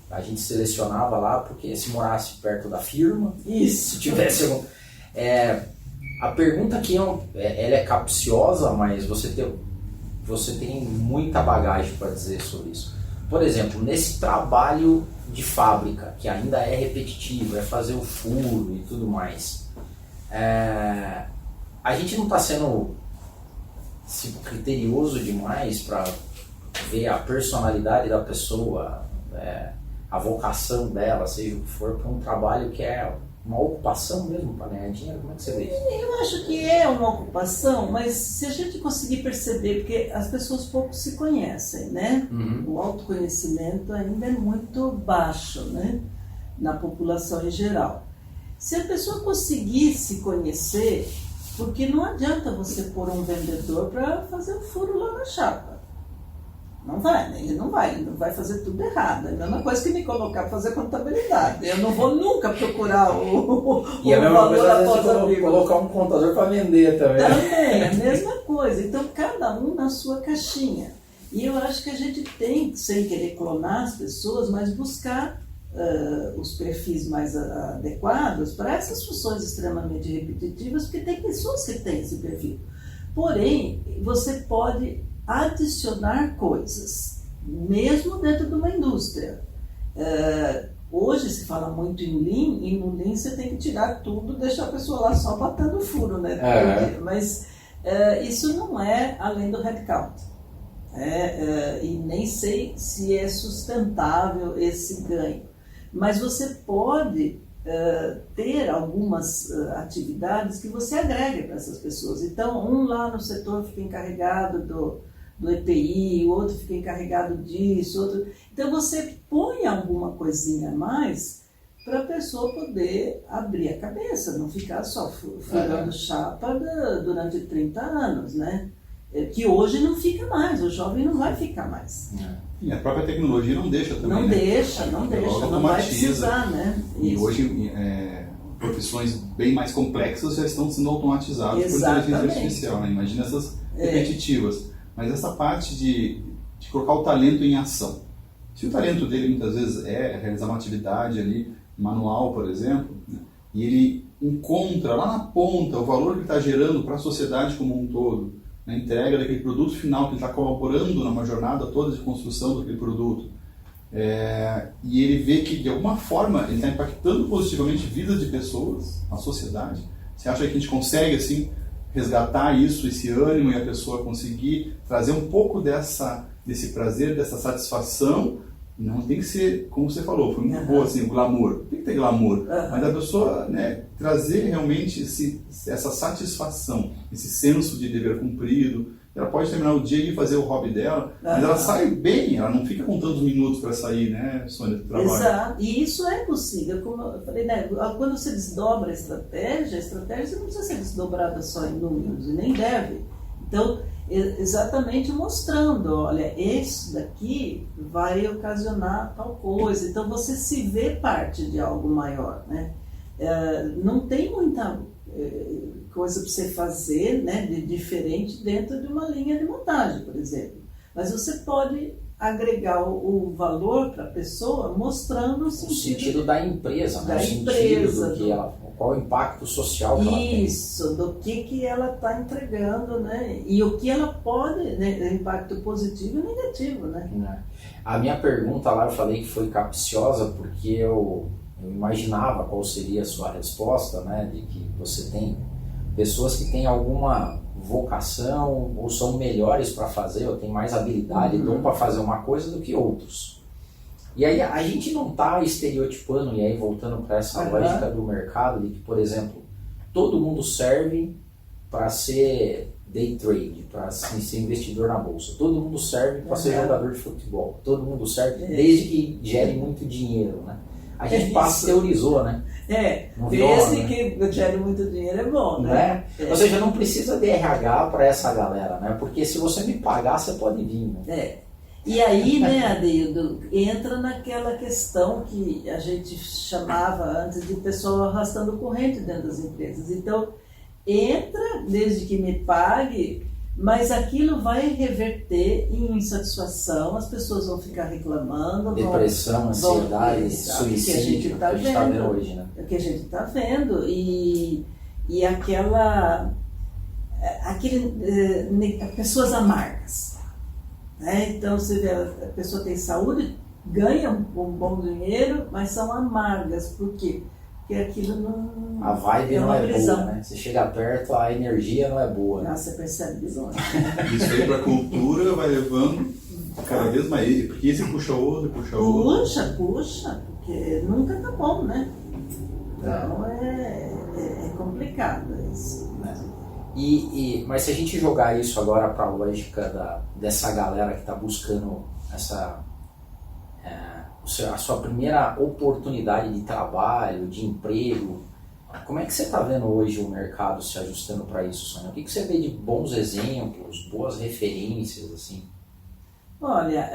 a gente selecionava lá porque se morasse perto da firma, Isso. se tivesse algum... A pergunta aqui ela é capciosa, mas você tem muita bagagem para dizer sobre isso. Por exemplo, nesse trabalho de fábrica, que ainda é repetitivo, é fazer o furo e tudo mais, a gente não está sendo criterioso demais para ver a personalidade da pessoa, a vocação dela, seja o que for, para um trabalho que é uma ocupação mesmo para ganhar dinheiro? Como é que você vê isso? Eu acho que é uma ocupação, mas se a gente conseguir perceber, porque as pessoas pouco se conhecem, né? O autoconhecimento ainda é muito baixo, né? Na população em geral. Se a pessoa conseguir se conhecer, porque não adianta você pôr um vendedor para fazer um furo lá na chapa. Não vai, né? Ele não vai fazer tudo errado. É a mesma coisa que me colocar para fazer contabilidade. Eu não vou nunca procurar o E a mesma coisa valor é colocar um contador para vender também. Também, a mesma coisa. Então, cada um na sua caixinha. E eu acho que a gente tem, sem querer clonar as pessoas, mas buscar os perfis mais adequados para essas funções extremamente repetitivas, porque tem pessoas que têm esse perfil. Porém, você pode adicionar coisas, mesmo dentro de uma indústria. Hoje se fala muito em Lean, e no Lean você tem que tirar tudo, deixar a pessoa lá só batendo furo, né? Mas isso não é além do headcount. E nem sei se é sustentável esse ganho. Mas você pode ter algumas atividades que você agrega para essas pessoas. Então, um lá no setor fica encarregado do EPI, o outro fica encarregado disso, outro... Então você põe alguma coisinha a mais para a pessoa poder abrir a cabeça, não ficar só furando chapa durante 30 anos, né? Que hoje não fica mais, o jovem não vai ficar mais. E a própria tecnologia não deixa também, não né? deixa, não vai precisar, né? E hoje profissões bem mais complexas já estão sendo automatizadas por inteligência artificial, né? Imagina essas repetitivas. Mas essa parte de colocar o talento em ação. Se o talento dele muitas vezes é realizar uma atividade ali, manual, por exemplo, né? E ele encontra lá na ponta o valor que ele está gerando para a sociedade como um todo, na entrega daquele produto final, que ele está colaborando numa jornada toda de construção daquele produto, e ele vê que de alguma forma ele está impactando positivamente vidas de pessoas, a sociedade. Você acha que a gente consegue assim resgatar isso, esse ânimo, e a pessoa conseguir trazer um pouco desse prazer, dessa satisfação? Não tem que ser, como você falou, foi muito boa assim, o glamour. Tem que ter glamour, mas a pessoa, né, trazer realmente essa satisfação, esse senso de dever cumprido. Ela pode terminar o dia e fazer o hobby dela, mas ela sai bem, ela não fica com tantos minutos para sair, né, Sônia, do trabalho. Exato, e isso é possível. Como eu falei, né, quando você desdobra a estratégia você não precisa ser desdobrada só em números, e nem deve. Então, exatamente mostrando, olha, isso daqui vai ocasionar tal coisa. Então, você se vê parte de algo maior, né? Não tem muita coisa para você fazer, né, de diferente dentro de uma linha de montagem, por exemplo. Mas você pode agregar o valor para a pessoa mostrando o sentido da empresa, né? Da empresa, qual o impacto social que ela tem. Isso, do que ela está entregando, né? E o que ela pode, né? Impacto positivo e negativo, né? A minha pergunta lá, eu falei que foi capciosa porque eu imaginava qual seria a sua resposta, né? De que você tem pessoas que têm alguma vocação ou são melhores para fazer, ou têm mais habilidade para fazer uma coisa do que outros. E aí a gente não está estereotipando, e aí voltando para essa lógica do mercado, de que, por exemplo, todo mundo serve para ser day trade, para ser investidor na bolsa, todo mundo serve para ser jogador de futebol, todo mundo serve desde que gere muito dinheiro, né? A gente pasteurizou, né? Desde que gere muito dinheiro é bom, né? Ou seja, não precisa de RH para essa galera, né? Porque se você me pagar, você pode vir, né? E aí, né, Adeildo, entra naquela questão que a gente chamava antes de pessoal arrastando corrente dentro das empresas. Então, entra desde que me pague, mas aquilo vai reverter em insatisfação, as pessoas vão ficar reclamando. Depressão, ansiedade, suicídio, que a gente está vendo hoje, né? O que a gente está vendo. E pessoas amargas. Né? Então, você vê, a pessoa tem saúde, ganha um bom dinheiro, mas são amargas. Por quê? Porque aquilo não... A vibe não é boa, né? Você chega perto, a energia não é boa. Né? Você percebe de longe. Isso aí para a cultura vai levando cada vez mais, porque esse puxa outro, Puxa, porque nunca tá bom, né? Então é complicado isso. Mas se a gente jogar isso agora para a lógica dessa galera que está buscando a sua primeira oportunidade de trabalho, de emprego, como é que você está vendo hoje o mercado se ajustando para isso, Sônia? O que você vê de bons exemplos, boas referências, assim? Olha,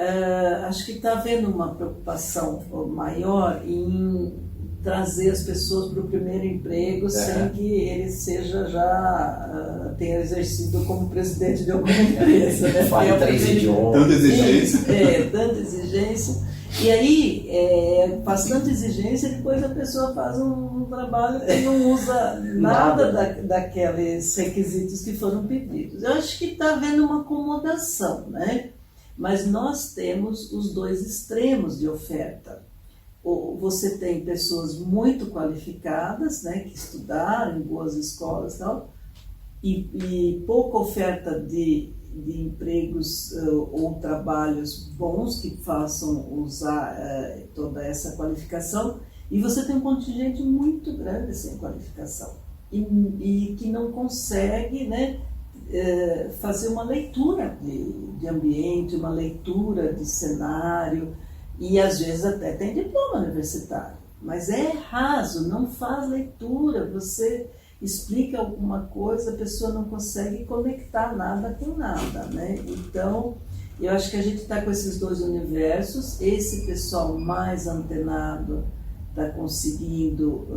acho que está havendo uma preocupação maior em trazer as pessoas para o primeiro emprego sem que ele seja tenha exercido como presidente de alguma empresa. Né? Fale 3 idiomas. Tanta exigência. Tanta exigência. E aí, faz tanta exigência, depois a pessoa faz um trabalho que não usa nada daqueles requisitos que foram pedidos. Eu acho que está havendo uma acomodação, né? Mas nós temos os dois extremos de oferta. Você tem pessoas muito qualificadas, né, que estudaram em boas escolas e pouca oferta de empregos ou trabalhos bons que façam usar toda essa qualificação, e você tem um contingente muito grande sem qualificação e que não consegue, né, fazer uma leitura de ambiente, uma leitura de cenário, e às vezes até tem diploma universitário, mas é raso, não faz leitura. Você explica alguma coisa, a pessoa não consegue conectar nada com nada, né? Então, eu acho que a gente está com esses dois universos. Esse pessoal mais antenado está conseguindo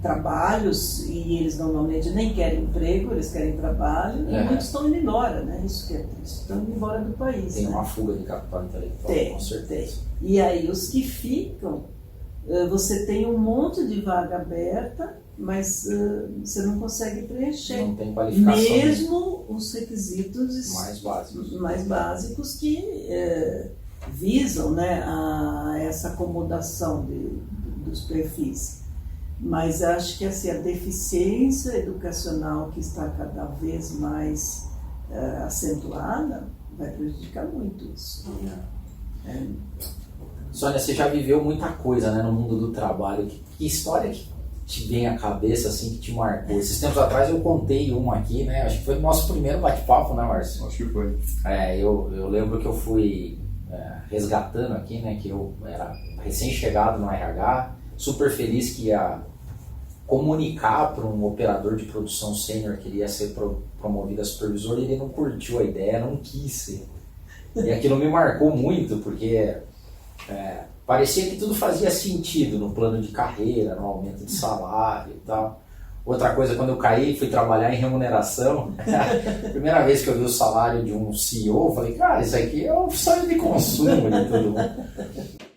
trabalhos, e eles normalmente nem querem emprego, eles querem trabalho, e muitos estão indo embora, né? Isso que é triste, estão indo embora do país. Tem, né, uma fuga de capital intelectual, com certeza. E aí os que ficam, você tem um monte de vaga aberta, mas você não consegue preencher. Não tem qualificação. Mesmo os requisitos mais básicos que visam, né, essa acomodação dos perfis. Mas acho que assim, a deficiência educacional que está cada vez mais acentuada vai prejudicar muito isso. Sônia, você já viveu muita coisa, né, no mundo do trabalho. Que história que te vem à cabeça, assim, que te marcou? Esses tempos atrás eu contei uma aqui, né? Acho que foi o nosso primeiro bate-papo, né, Márcio? Acho que foi. Eu lembro que eu fui resgatando aqui, né, que eu era recém-chegado no RH, super feliz que ia comunicar para um operador de produção sênior que iria ser promovido a supervisor, e ele não curtiu a ideia, não quis ser. E aquilo me marcou muito, porque parecia que tudo fazia sentido no plano de carreira, no aumento de salário e tal. Outra coisa, quando eu caí, fui trabalhar em remuneração, a primeira vez que eu vi o salário de um CEO, eu falei, cara, isso aqui é o sonho de consumo de todo mundo.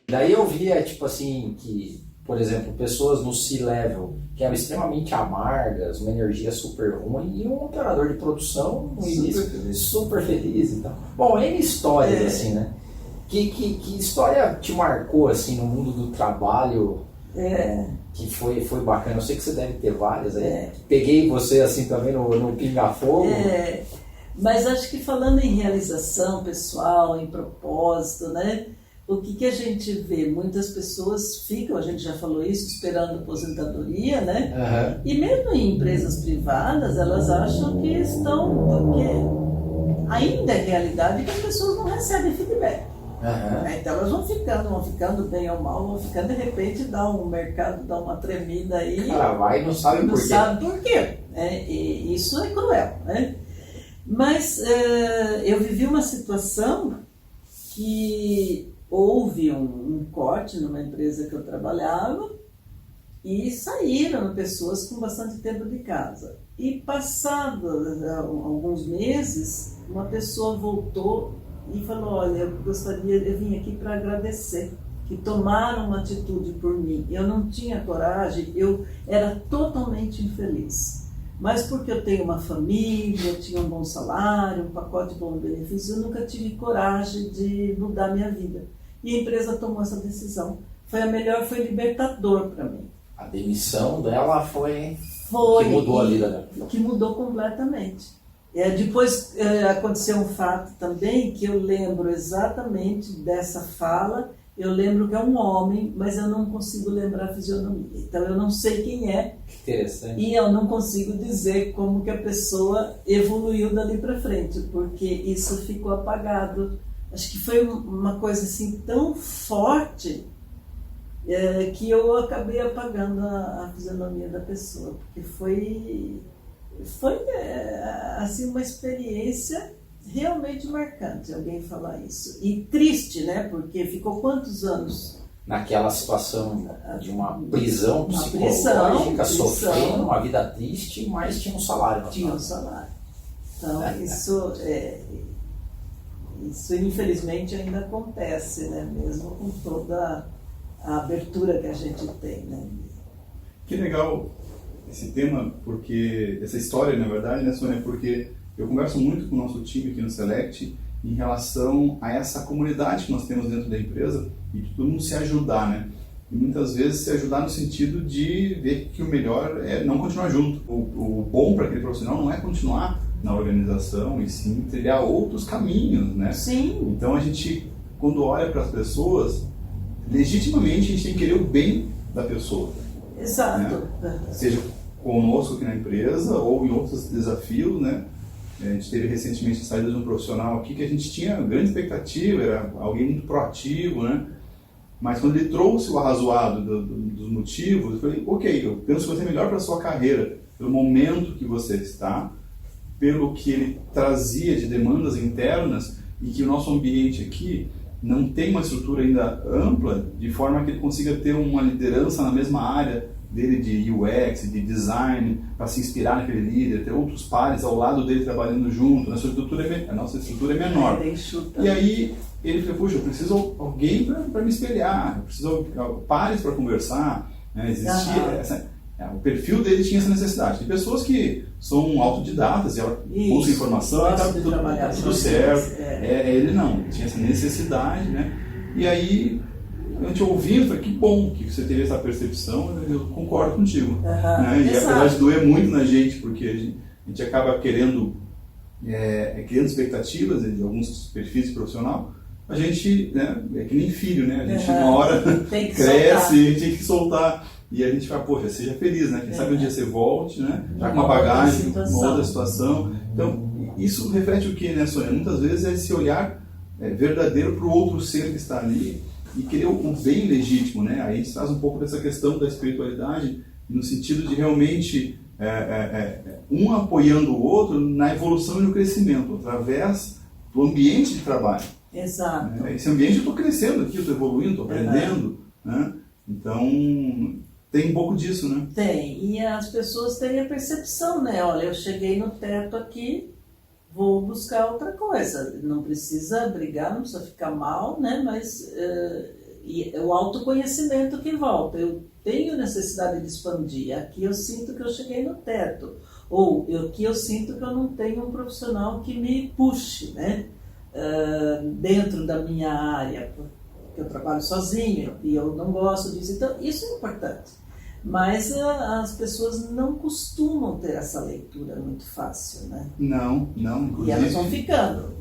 Daí eu via, tipo assim, que, por exemplo, pessoas no C-level que eram extremamente amargas, uma energia super ruim, e um operador de produção no início super feliz e tal. Bom, N histórias, assim, né? Que história te marcou, assim, no mundo do trabalho, que foi bacana? Eu sei que você deve ter várias aí. Peguei você, assim, também no pinga-fogo. Mas acho que falando em realização pessoal, em propósito, né? O que a gente vê? Muitas pessoas ficam, a gente já falou isso, esperando aposentadoria, né? E mesmo em empresas privadas, elas acham que estão... Porque ainda é realidade que as pessoas não recebem feedback. Então elas vão ficando bem ou mal, vão ficando, de repente o mercado dá uma tremida aí. Cara, vai e não sabe por quê. E isso é cruel, né? Mas eu vivi uma situação que houve um corte numa empresa que eu trabalhava e saíram pessoas com bastante tempo de casa. E passados alguns meses, uma pessoa voltou e falou, olha, eu vim aqui para agradecer, que tomaram uma atitude por mim. Eu não tinha coragem, eu era totalmente infeliz. Mas porque eu tenho uma família, tinha um bom salário, um pacote de bons benefícios, eu nunca tive coragem de mudar minha vida. E a empresa tomou essa decisão. Foi libertador para mim. A demissão dela foi que mudou a vida dela. Que mudou completamente. Depois aconteceu um fato também que eu lembro exatamente dessa fala. Eu lembro que é um homem, mas eu não consigo lembrar a fisionomia. Então eu não sei quem é. Interessante. E eu não consigo dizer como que a pessoa evoluiu dali para frente, porque isso ficou apagado. Acho que foi uma coisa assim tão forte que eu acabei apagando a fisionomia da pessoa, porque foi assim uma experiência realmente marcante, alguém falar isso. E triste, né? Porque ficou quantos anos? Naquela situação de uma prisão psicológica, sofrendo, uma vida triste, mas tinha um salário. Tinha um salário. Então, isso infelizmente ainda acontece, né? Mesmo com toda a abertura que a gente tem, né? Que legal esse tema, porque essa história, na verdade, né, Sônia, porque eu converso muito com o nosso time aqui no Select em relação a essa comunidade que nós temos dentro da empresa e de todo mundo se ajudar, né? E muitas vezes se ajudar no sentido de ver que o melhor é não continuar junto. O bom para aquele profissional não é continuar na organização e sim trilhar outros caminhos, né? Sim. Então a gente, quando olha para as pessoas, legitimamente a gente tem que querer o bem da pessoa. Exato. Né? Seja conosco aqui na empresa ou em outros desafios, né? A gente teve recentemente a saída de um profissional aqui que a gente tinha grande expectativa, era alguém muito proativo, né? Mas quando ele trouxe o arrazoado dos motivos, eu falei, ok, eu penso que você é melhor para a sua carreira, pelo momento que você está, pelo que ele trazia de demandas internas e que o nosso ambiente aqui não tem uma estrutura ainda ampla, de forma que ele consiga ter uma liderança na mesma área dele de UX, de design, para se inspirar naquele líder, ter outros pares ao lado dele trabalhando junto. A nossa estrutura é menor. E aí ele falou, puxa, eu preciso de alguém para me espelhar, eu preciso de pares para conversar. Né? Existia o perfil dele tinha essa necessidade. Tem pessoas que são autodidatas e ela busca informação e está tudo certo. Ele não, tinha essa necessidade, né? E aí a gente ouvindo, falei, que bom que você teve essa percepção, eu concordo contigo. Né? E apesar de doer muito na gente, porque a gente acaba criando expectativas de alguns perfis de profissional, a gente, né, é que nem filho, né? A gente uma hora cresce, a gente tem que soltar. E a gente fala, poxa, seja feliz, né? Quem sabe um dia você volte, né? Já com uma bagagem, uma outra situação. Então, isso reflete o que, né, Sônia? Muitas vezes é esse olhar verdadeiro para o outro ser que está ali e querer o bem legítimo, né? Aí a gente traz um pouco dessa questão da espiritualidade no sentido de realmente um apoiando o outro na evolução e no crescimento, através do ambiente de trabalho. Exato. Esse ambiente eu estou crescendo aqui, eu estou evoluindo, estou aprendendo, né? Então, tem um pouco disso, né? Tem. E as pessoas têm a percepção, né? Olha, eu cheguei no teto aqui, vou buscar outra coisa. Não precisa brigar, não precisa ficar mal, né? Mas o autoconhecimento que volta. Eu tenho necessidade de expandir. Aqui eu sinto que eu cheguei no teto. Ou aqui eu sinto que eu não tenho um profissional que me puxe, né? Dentro da minha área, porque eu trabalho sozinho e eu não gosto disso. Então, isso é importante. Mas as pessoas não costumam ter essa leitura muito fácil, né? Não. E elas vão ficando.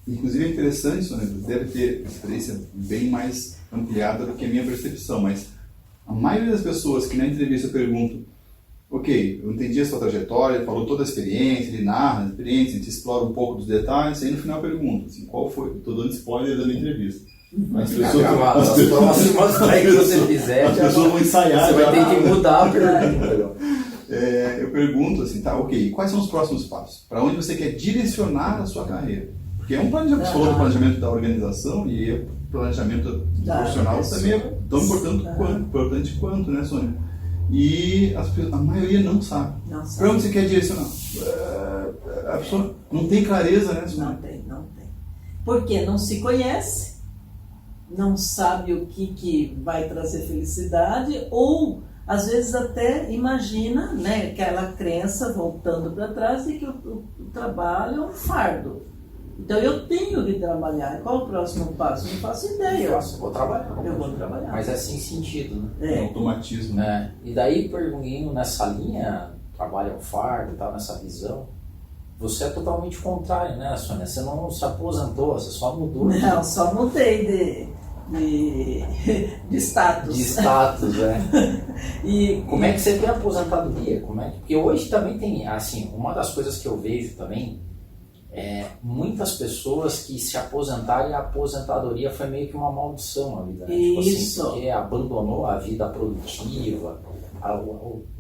Inclusive é interessante, Sônia, deve ter uma experiência bem mais ampliada do que a minha percepção, mas a maioria das pessoas que na entrevista perguntam, ok, eu entendi a sua trajetória, falou toda a experiência, ele narra a experiência, a gente explora um pouco dos detalhes, aí no final pergunta, assim, qual foi? Estou dando spoiler da minha entrevista. As próximas que você fizer, as pessoas vão ensaiar. Você vai ter que mudar a pergunta. eu pergunto assim, tá, ok, quais são os próximos passos? Para onde você quer direcionar a sua carreira? Porque é um planejamento, você falou do planejamento da organização e o planejamento profissional também é tão importante quanto, né, Sônia? E a maioria não sabe. Para onde você quer direcionar? A pessoa não tem clareza, né, Sônia? Não tem. Porque não se conhece, não sabe o que vai trazer felicidade, ou às vezes até imagina, né, aquela crença voltando para trás de que o trabalho é um fardo. Então eu tenho que trabalhar. Qual o próximo passo? Não faço ideia. Eu vou trabalhar. Eu vou trabalhar. Mas é sem sentido, né? É automatismo. E daí, perguntando nessa linha, trabalho é um fardo e tal, nessa visão, você é totalmente contrário, né, Sônia? Você não se aposentou, você só mudou. Não, só mudei de status. De status, E como é que você vê a aposentadoria? Porque hoje também tem, assim, uma das coisas que eu vejo também muitas pessoas que se aposentaram e a aposentadoria foi meio que uma maldição na vida, né? Isso. Tipo assim, porque abandonou a vida produtiva,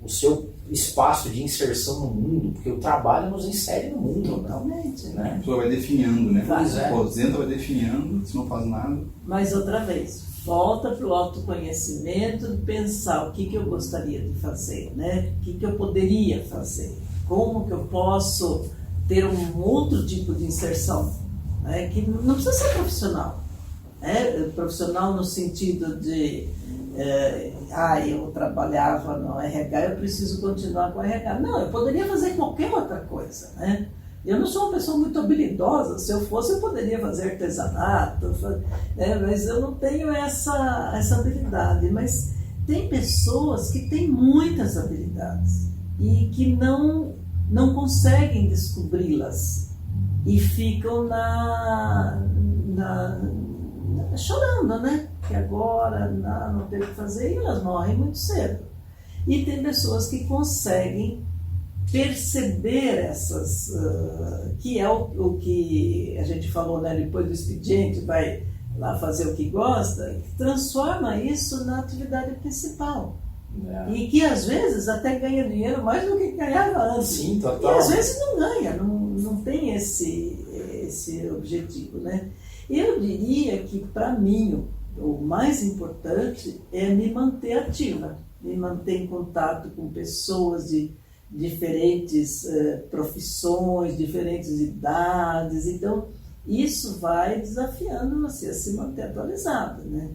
o seu espaço de inserção no mundo, porque o trabalho nos insere no mundo. Totalmente. Né? A pessoa vai definhando, né? Pois é. Aposenta, vai definhando, se não faz nada. Mas outra vez, volta para o autoconhecimento, de pensar o que eu gostaria de fazer, né? O que eu poderia fazer, como que eu posso ter um outro tipo de inserção, né? Que não precisa ser profissional, profissional no sentido de eu trabalhava no RH, eu preciso continuar com o RH. Não, eu poderia fazer qualquer outra coisa, né? Eu não sou uma pessoa muito habilidosa, se eu fosse eu poderia fazer artesanato, mas eu não tenho essa habilidade. Mas tem pessoas que têm muitas habilidades e que não conseguem descobri-las e ficam chorando, né? Que agora não tem o que fazer, e elas morrem muito cedo. E tem pessoas que conseguem perceber essas, que é o que a gente falou, né? Depois do expediente vai lá fazer o que gosta, transforma isso na atividade principal. E que às vezes até ganha dinheiro mais do que ganhava antes. Sim, total. E às vezes não ganha, não tem esse objetivo, né? Eu diria que para mim o mais importante é me manter ativa, me manter em contato com pessoas de diferentes profissões, diferentes idades. Então isso vai desafiando você a se manter atualizado, né?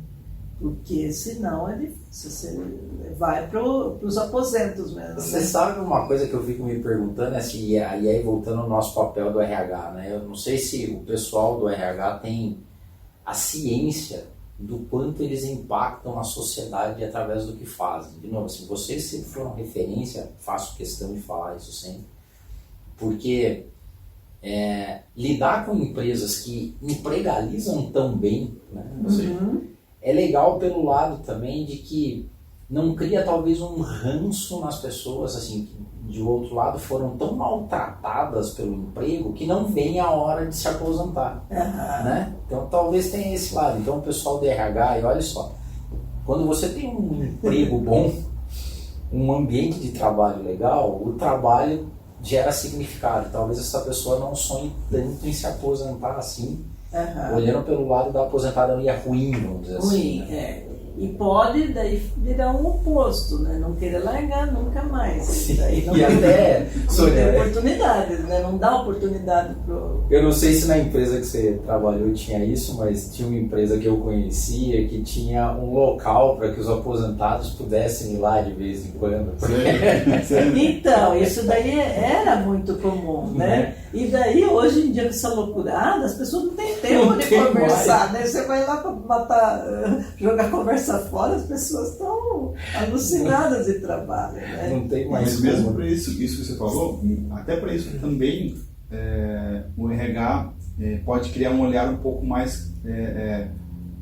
Porque senão é difícil, você vai para os aposentos mesmo. Você sabe uma coisa que eu fico me perguntando, assim, e aí voltando ao nosso papel do RH, né? Eu não sei se o pessoal do RH tem a ciência do quanto eles impactam a sociedade através do que fazem. De novo, assim, vocês sempre foram referência, faço questão de falar isso sempre, porque lidar com empresas que empregalizam tão bem, né? Ou seja, é legal pelo lado também de que não cria talvez um ranço nas pessoas, assim, que de outro lado foram tão maltratadas pelo emprego que não vem a hora de se aposentar, né? Então talvez tenha esse lado. Então o pessoal do RH, e olha só, quando você tem um emprego bom, um ambiente de trabalho legal, o trabalho gera significado. Talvez essa pessoa não sonhe tanto em se aposentar assim, olhando pelo lado da aposentadoria ruim, vamos dizer assim. Né? E pode daí virar um oposto, né? Não querer largar nunca mais. Sim, daí não e até tem oportunidades, né? Não dá oportunidade pro... Eu não sei se na empresa que você trabalhou tinha isso, mas tinha uma empresa que eu conhecia que tinha um local para que os aposentados pudessem ir lá de vez em quando. Então, isso daí era muito comum, né? E daí, hoje em dia, com essa loucurada, as pessoas não têm tempo de conversar, né? Você vai lá para matar, jogar conversa fora, as pessoas estão alucinadas de trabalho, né? Não tem mais. Mas mesmo para isso que você falou, até para isso também o RH pode criar um olhar um pouco mais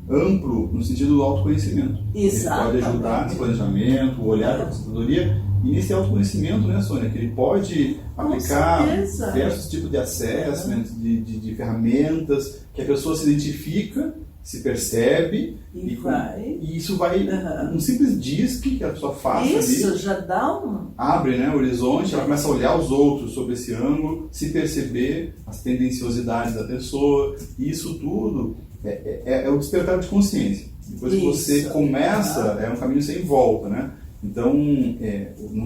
amplo no sentido do autoconhecimento. Exatamente. Ele pode ajudar no planejamento, o olhar para a aposentadoria. E nesse autoconhecimento, né, Sônia, que ele pode aplicar diversos tipos de assessment, de ferramentas, que a pessoa se identifica se percebe E com- vai. e isso vai, Aham. um simples disque que a pessoa faça Isso ali, já dá um. abre, né, o horizonte, ela começa a olhar os outros sob esse ângulo, se perceber as tendenciosidades da pessoa, e isso tudo é o despertar de consciência. Depois que você Isso. começa, é um caminho sem volta, né? Então,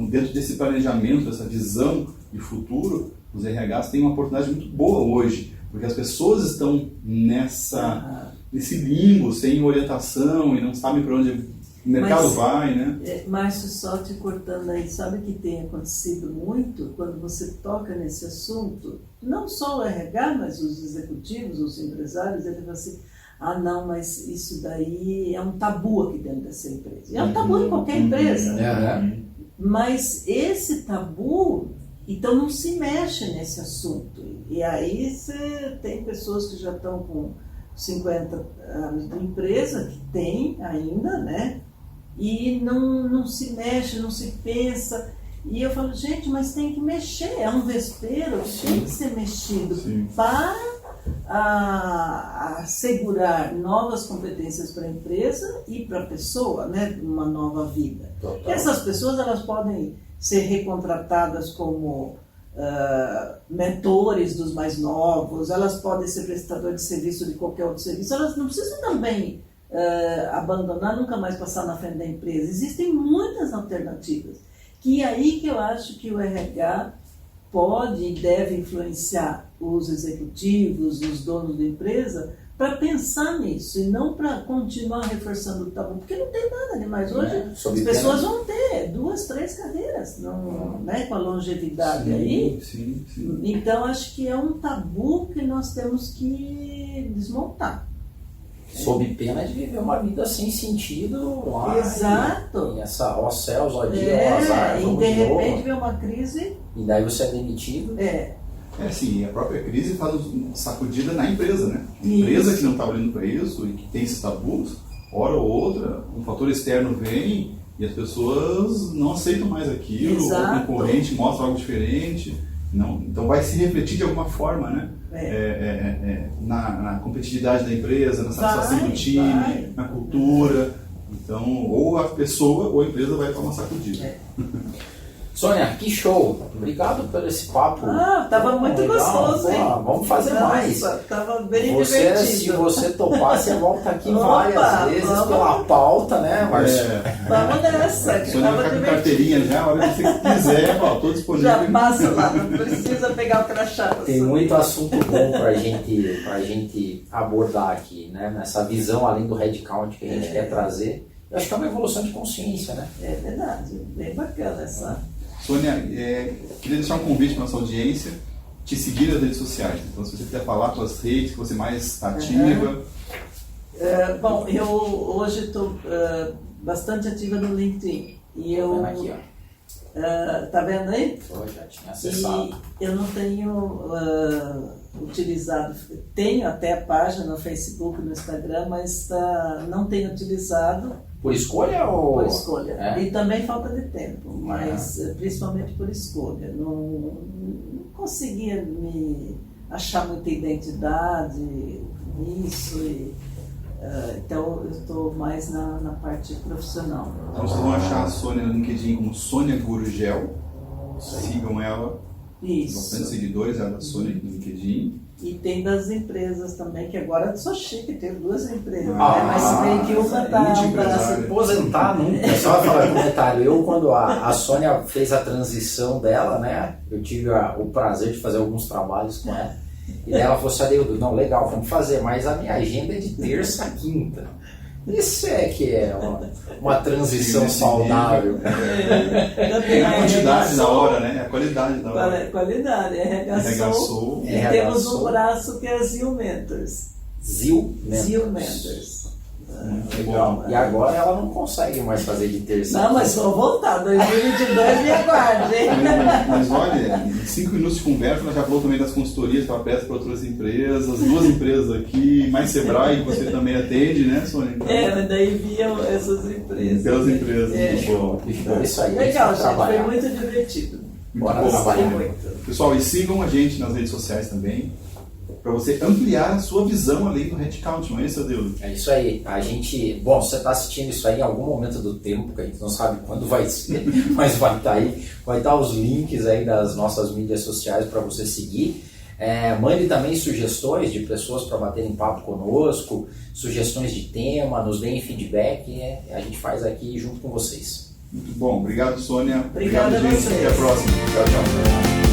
dentro desse planejamento, dessa visão de futuro, os RHs têm uma oportunidade muito boa hoje, porque as pessoas estão nesse limbo, sem orientação, e não sabem para onde o mercado Mas- vai, né? Márcio, só te cortando aí, sabe que tem acontecido muito quando você toca nesse assunto? Não só o RH, mas os executivos, os empresários, ele fala assim, ah não, mas isso daí é um tabu aqui dentro dessa empresa. E é um tabu em qualquer empresa. Mas esse tabu, então não se mexe nesse assunto. E aí você tem pessoas que já estão com 50 anos de empresa, que tem ainda, né? E não se mexe, não se pensa. E eu falo, gente, mas tem que mexer, é um vespeiro, tem que ser mexido Sim. para assegurar novas competências para a empresa e para a pessoa, né? Uma nova vida. Essas pessoas, elas podem ser recontratadas como mentores dos mais novos, elas podem ser prestadores de serviço de qualquer outro serviço, elas não precisam também abandonar, nunca mais passar na frente da empresa. Existem muitas alternativas, que é aí que eu acho que o RH pode e deve influenciar os executivos, os donos da empresa, para pensar nisso e não para continuar reforçando o tabu, porque não tem nada demais. Hoje as pessoas vão ter 2, 3 carreiras, né, com a longevidade aí. Sim. Então acho que é um tabu que nós temos que desmontar. Sob pena de viver uma vida sem sentido lá. Exato. E essa, ó céus, ó dia, ó azar, E vamos de novo. repente vem uma crise. E daí você é demitido. Sim, a própria crise faz sacudida na empresa, né? A empresa Isso. que não está olhando para isso e que tem esses tabus, hora ou outra, um fator externo vem e as pessoas não aceitam mais aquilo, Exato. o concorrente mostra algo diferente, não, então vai se refletir de alguma forma, né? Na competitividade da empresa, na satisfação do time, na cultura. Então, ou a pessoa ou a empresa vai tomar sacudida. Sônia, que show! Obrigado por esse papo. Tava muito legal. gostoso, hein? Vamos fazer mais. Tava bem Se divertido. você topar, você volta aqui Opa, várias vezes vamos. pela pauta, né, Márcio? Vamos nessa, que Sônia tava vai ficar com divertido. carteirinha já, a hora que você quiser, estou disponível. Já passa lá, não precisa pegar o crachá. Tem muito assunto bom pra gente abordar aqui, né? Nessa visão além do headcount que a gente quer trazer. Eu acho que é uma evolução de consciência, né? É verdade, bem bacana essa. Sônia, queria deixar um convite para a nossa audiência, te seguir nas redes sociais. Então, se você quiser falar suas redes, que você mais está ativa. Bom, eu hoje estou bastante ativa no LinkedIn. E eu. Vendo aqui, ó. Tá vendo aí? Eu já tinha acessado. E eu não tenho utilizado, tenho até a página no Facebook, no Instagram, mas não tenho utilizado Por escolha ou... por escolha. É? E também falta de tempo, mas principalmente por escolha. Não conseguia me achar muita identidade nisso. Então eu estou mais na parte profissional. Então vocês vão achar a Sônia no LinkedIn como Sônia Gurgel. Sigam ela. Bastante Isso. seguidores da Sônia no LinkedIn. E tem das empresas também, que agora eu sou chique, tenho 2 empresas. Ah, Mas se bem que uma está para se multi-empresária. Aposentar nunca. Só falar um detalhe. Eu, quando a Sônia fez a transição dela, né? Eu tive o prazer de fazer alguns trabalhos com ela. E daí ela falou assim, Adeildo, não, legal, vamos fazer, mas a minha agenda é de terça a quinta. Isso é que é uma transição saudável. É a quantidade da hora, né? A qualidade da hora. Qualidade, RH-Soul. E temos um braço que é Zil Mentors. Zil Zil Mentors. Muito legal. E agora ela não consegue mais fazer de terça. Não, mas vou voltar, 2022 me aguarde, hein? Mas olha, em 5 minutos de conversa, ela já falou também das consultorias que ela presta para outras empresas, 2 empresas aqui, mais Sebrae, que você também atende, né, Sônia? Então, Mas daí viam essas empresas. pelas empresas, muito bom. Isso aí. Legal, isso é gente, foi trabalhar. muito divertido. Muito Bora bom. trabalhar. Muito. Pessoal, e sigam a gente nas redes sociais também. para você ampliar a sua visão além do headcount, não é isso, Adeudo? É isso aí. A gente, bom, você está assistindo isso aí em algum momento do tempo, que a gente não sabe quando vai ser, mas vai estar aí. Vai estar os links aí das nossas mídias sociais para você seguir. Mande também sugestões de pessoas para baterem papo conosco, sugestões de tema, nos deem feedback, a gente faz aqui junto com vocês. Muito bom. Obrigado, Sônia. Obrigada Obrigado, gente. a vocês. Até a próxima. Tchau, tchau.